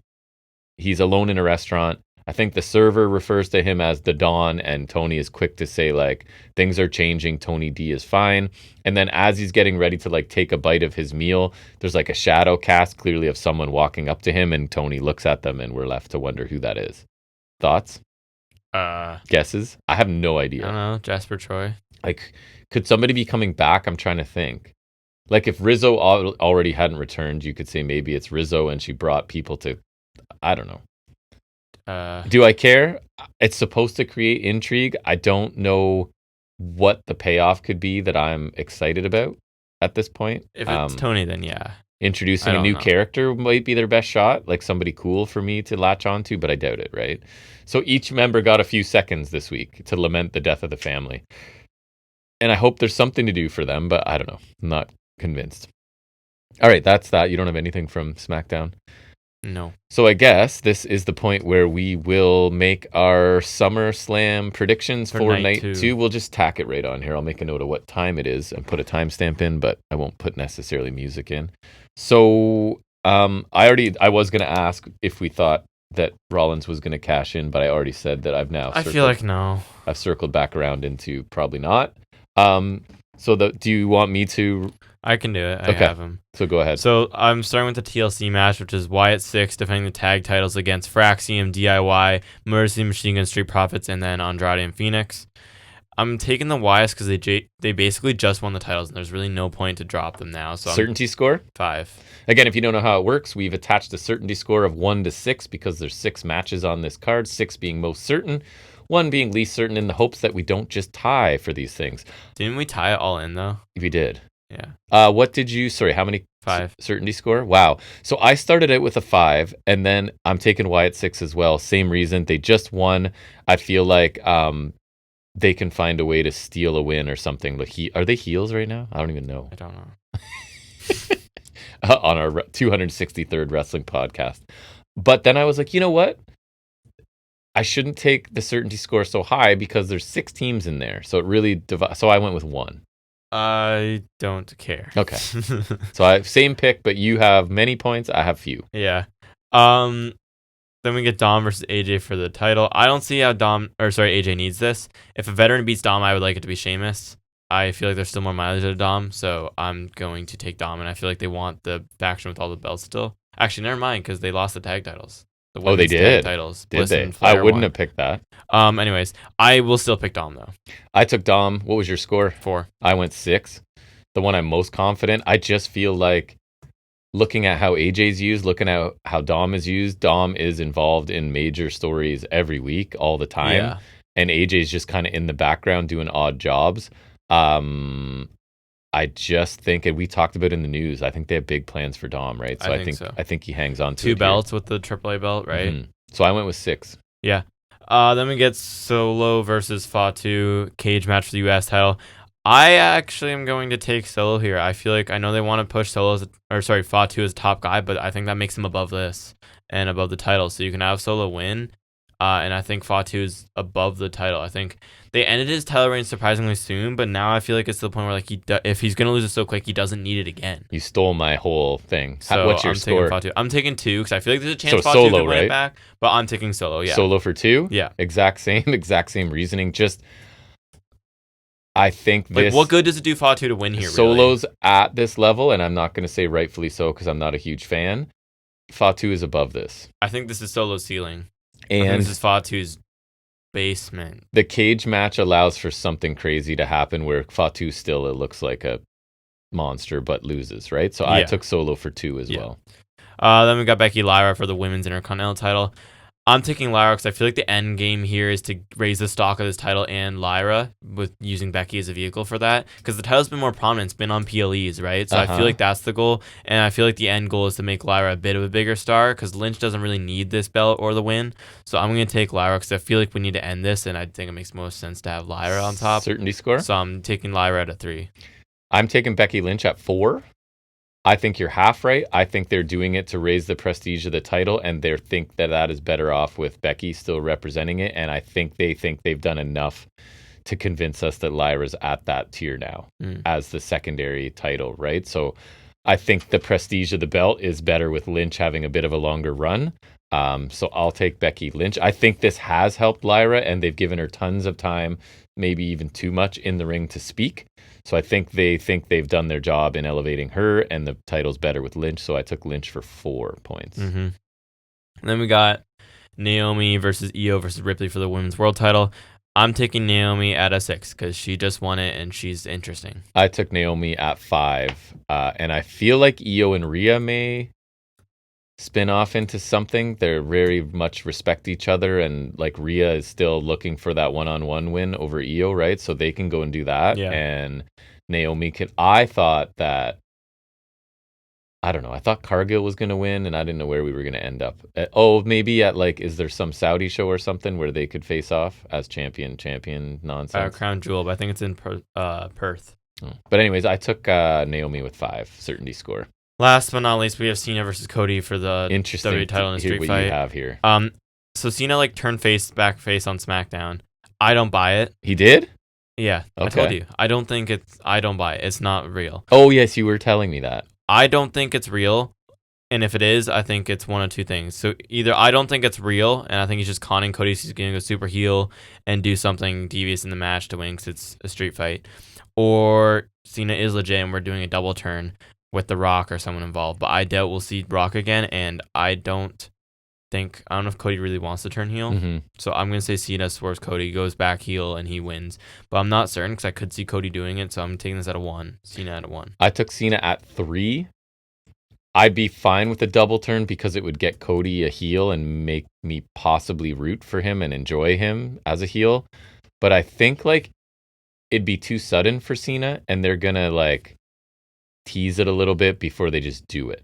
He's alone in a restaurant. I think the server refers to him as the Don, and Tony is quick to say, like, things are changing, Tony D is fine. And then as he's getting ready to, like, take a bite of his meal, there's, like, a shadow cast, clearly of someone walking up to him, and Tony looks at them, and we're left to wonder who that is. Thoughts? Guesses? I have no idea. I don't know. Jasper Troy. Like, could somebody be coming back? I'm trying to think. Like, if Rizzo already hadn't returned, you could say maybe it's Rizzo, and she brought people to... I don't know. Do I care? It's supposed to create intrigue. I don't know what the payoff could be that I'm excited about at this point. If it's Tony, then yeah. Introducing a new character might be their best shot, like somebody cool for me to latch onto, but I doubt it, right? So each member got a few seconds this week to lament the death of the family. And I hope there's something to do for them, but I don't know. I'm not convinced. All right, that's that. You don't have anything from SmackDown? No. So I guess this is the point where we will make our SummerSlam predictions for night two. We'll just tack it right on here. I'll make a note of what time it is and put a timestamp in, but I won't put necessarily music in. So I was going to ask if we thought that Rollins was going to cash in, but I already said that I've now I feel like no. I've circled back around into probably not. Do you want me to... I can do it. I have him. So go ahead. So I'm starting with the TLC match, which is Wyatt Six defending the tag titles against Fraxium, DIY, Mercy, Machine Gun Street Profits, and then Andrade and Phoenix. I'm taking the Wyatts because they basically just won the titles, and there's really no point to drop them now. So certainty score? 5. Again, if you don't know how it works, we've attached a certainty score of 1 to 6 because there's 6 matches on this card, 6 being most certain, 1 being least certain, in the hopes that we don't just tie for these things. Didn't we tie it all in, though? We did. Yeah. What did you... Sorry, how many... 5. Certainty score? Wow. So I started out with a 5, and then I'm taking Wyatt 6 as well. Same reason. They just won. I feel like they can find a way to steal a win or something. Are they heels right now? I don't even know. I don't know. On our 263rd wrestling podcast. But then I was like, you know what? I shouldn't take the certainty score so high because there's 6 teams in there. So it really so I went with 1. I don't care. Okay. So I same pick, but you have many points. I have few. Yeah. Then we get Dom versus AJ for the title. I don't see how AJ needs this. If a veteran beats Dom, I would like it to be Sheamus. I feel like there's still more mileage to Dom, so I'm going to take Dom, and I feel like they want the faction with all the belts still. Actually, never mind, because they lost the tag titles. The Oh, they women's tag did. titles. Did Bliss they? and Flair I wouldn't won. have picked that. Anyways, I will still pick Dom though. I took Dom. What was your score? 4. I went 6. The one I'm most confident. I just feel like looking at how AJ's used, looking at how Dom is used, Dom is involved in major stories every week, all the time. Yeah. And AJ's just kind of in the background doing odd jobs. I just think, and we talked about in the news, I think they have big plans for Dom, right? So I think he hangs on to 2 belts with the AAA belt, right? Mm-hmm. So I went with 6. Yeah. Then we get Solo versus Fatu cage match for the US title. I actually am going to take Solo here. I feel like I know they want to push Fatu as top guy, but I think that makes him above this and above the title. So you can have Solo win, and I think Fatu is above the title. I think they ended his title reign surprisingly soon, but now I feel like it's to the point where like if he's gonna lose it so quick, he doesn't need it again. You stole my whole thing. So What's your I'm score? taking Fatu. I'm taking 2 because I feel like there's a chance So Fatu Solo, could win right? it back, but I'm taking Solo. Yeah. Solo for 2? Yeah. Exact same reasoning. Just I think this. Like, what good does it do Fatu to win here? Solo's really? at this level, and I'm not going to say rightfully so because I'm not a huge fan. Fatu is above this. I think this is Solo's ceiling. And this is Fatu's basement. The cage match allows for something crazy to happen where Fatu still, it looks like a monster, but loses, right? So I took Solo for 2 as well. Then we got Becky Lyra for the women's Intercontinental title. I'm taking Lyra because I feel like the end game here is to raise the stock of this title and Lyra with using Becky as a vehicle for that. Because the title's been more prominent. It's been on PLEs, right? So I feel like that's the goal. And I feel like the end goal is to make Lyra a bit of a bigger star because Lynch doesn't really need this belt or the win. So I'm going to take Lyra because I feel like we need to end this. And I think it makes most sense to have Lyra on top. Certainty score? So I'm taking Lyra at a 3. I'm taking Becky Lynch at 4. I think you're half right. I think they're doing it to raise the prestige of the title, and they think that is better off with Becky still representing it. And I think they've done enough to convince us that Lyra's at that tier now as the secondary title, right? So I think the prestige of the belt is better with Lynch having a bit of a longer run. So I'll take Becky Lynch. I think this has helped Lyra, and they've given her tons of time, maybe even too much in the ring to speak. So I think they've done their job in elevating her, and the title's better with Lynch. So I took Lynch for 4 points. Mm-hmm. And then we got Naomi versus Io versus Ripley for the women's world title. I'm taking Naomi at a 6 because she just won it and she's interesting. I took Naomi at 5, and I feel like Io and Rhea may spin off into something. They very much respect each other, and like Rhea is still looking for that one-on-one win over Io, right? So they can go and do that. Yeah. And Naomi can. I thought Cargill was going to win, and I didn't know where we were going to end up. Maybe at is there some Saudi show or something where they could face off as champion nonsense? Crown Jewel, but I think it's in Perth. Oh. But anyways, I took Naomi with 5 certainty score. Last but not least, we have Cena versus Cody for the Interesting WWE title in a street what fight. You have here. So Cena turned back face on SmackDown. I don't buy it. He did? Yeah, okay. I told you. I don't buy it. It's not real. Oh yes, you were telling me that. I don't think it's real. And if it is, I think it's one of 2 things. So either I don't think it's real, and I think he's just conning Cody. He's going to go super heel and do something devious in the match to win because it's a street fight. Or Cena is legit and we're doing a double turn with The Rock or someone involved. But I doubt we'll see Rock again, and I don't know if Cody really wants to turn heel. Mm-hmm. So I'm going to say Cena swerves Cody, goes back heel, and he wins. But I'm not certain because I could see Cody doing it, so I'm taking this at a 1. Cena at a 1. I took Cena at 3. I'd be fine with a double turn because it would get Cody a heel and make me possibly root for him and enjoy him as a heel. But I think it'd be too sudden for Cena, and they're going to tease it a little bit before they just do it.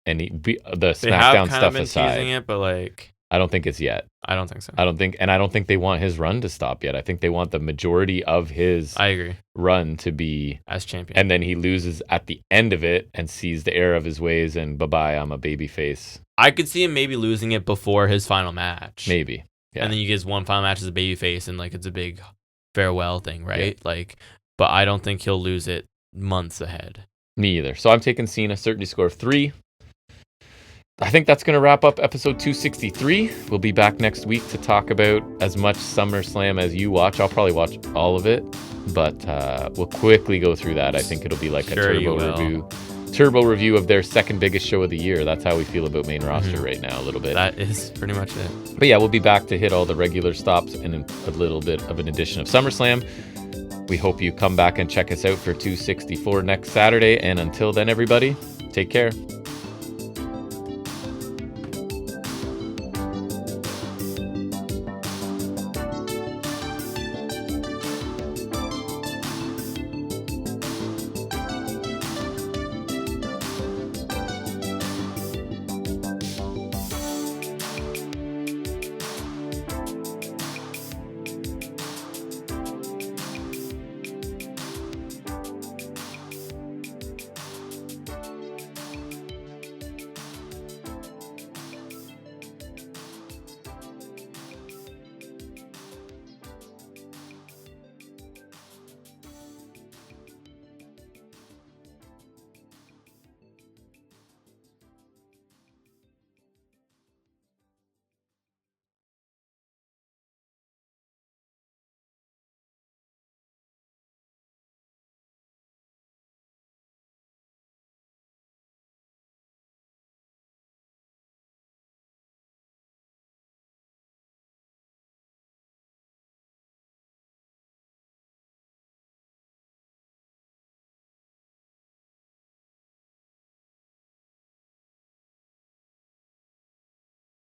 And the SmackDown stuff aside, teasing it, but I don't think it's yet. I don't think so. I don't think they want his run to stop yet. I think they want the majority of his run to be as champion. And then he loses at the end of it and sees the error of his ways and bye-bye, I'm a babyface. I could see him maybe losing it before his final match. Maybe. Yeah. And then you get his one final match as a babyface, and like it's a big farewell thing, right? Like, but I don't think he'll lose it months ahead. Me either. So I'm taking Cena, certainty score of 3. I think that's going to wrap up episode 263. We'll be back next week to talk about as much SummerSlam as you watch. I'll probably watch all of it, but we'll quickly go through that. I think it'll be like a turbo review of their second biggest show of the year. That's how we feel about main roster right now, a little bit. That is pretty much it. But yeah, we'll be back to hit all the regular stops and a little bit of an edition of SummerSlam. We hope you come back and check us out for 264 next Saturday. And until then, everybody, take care.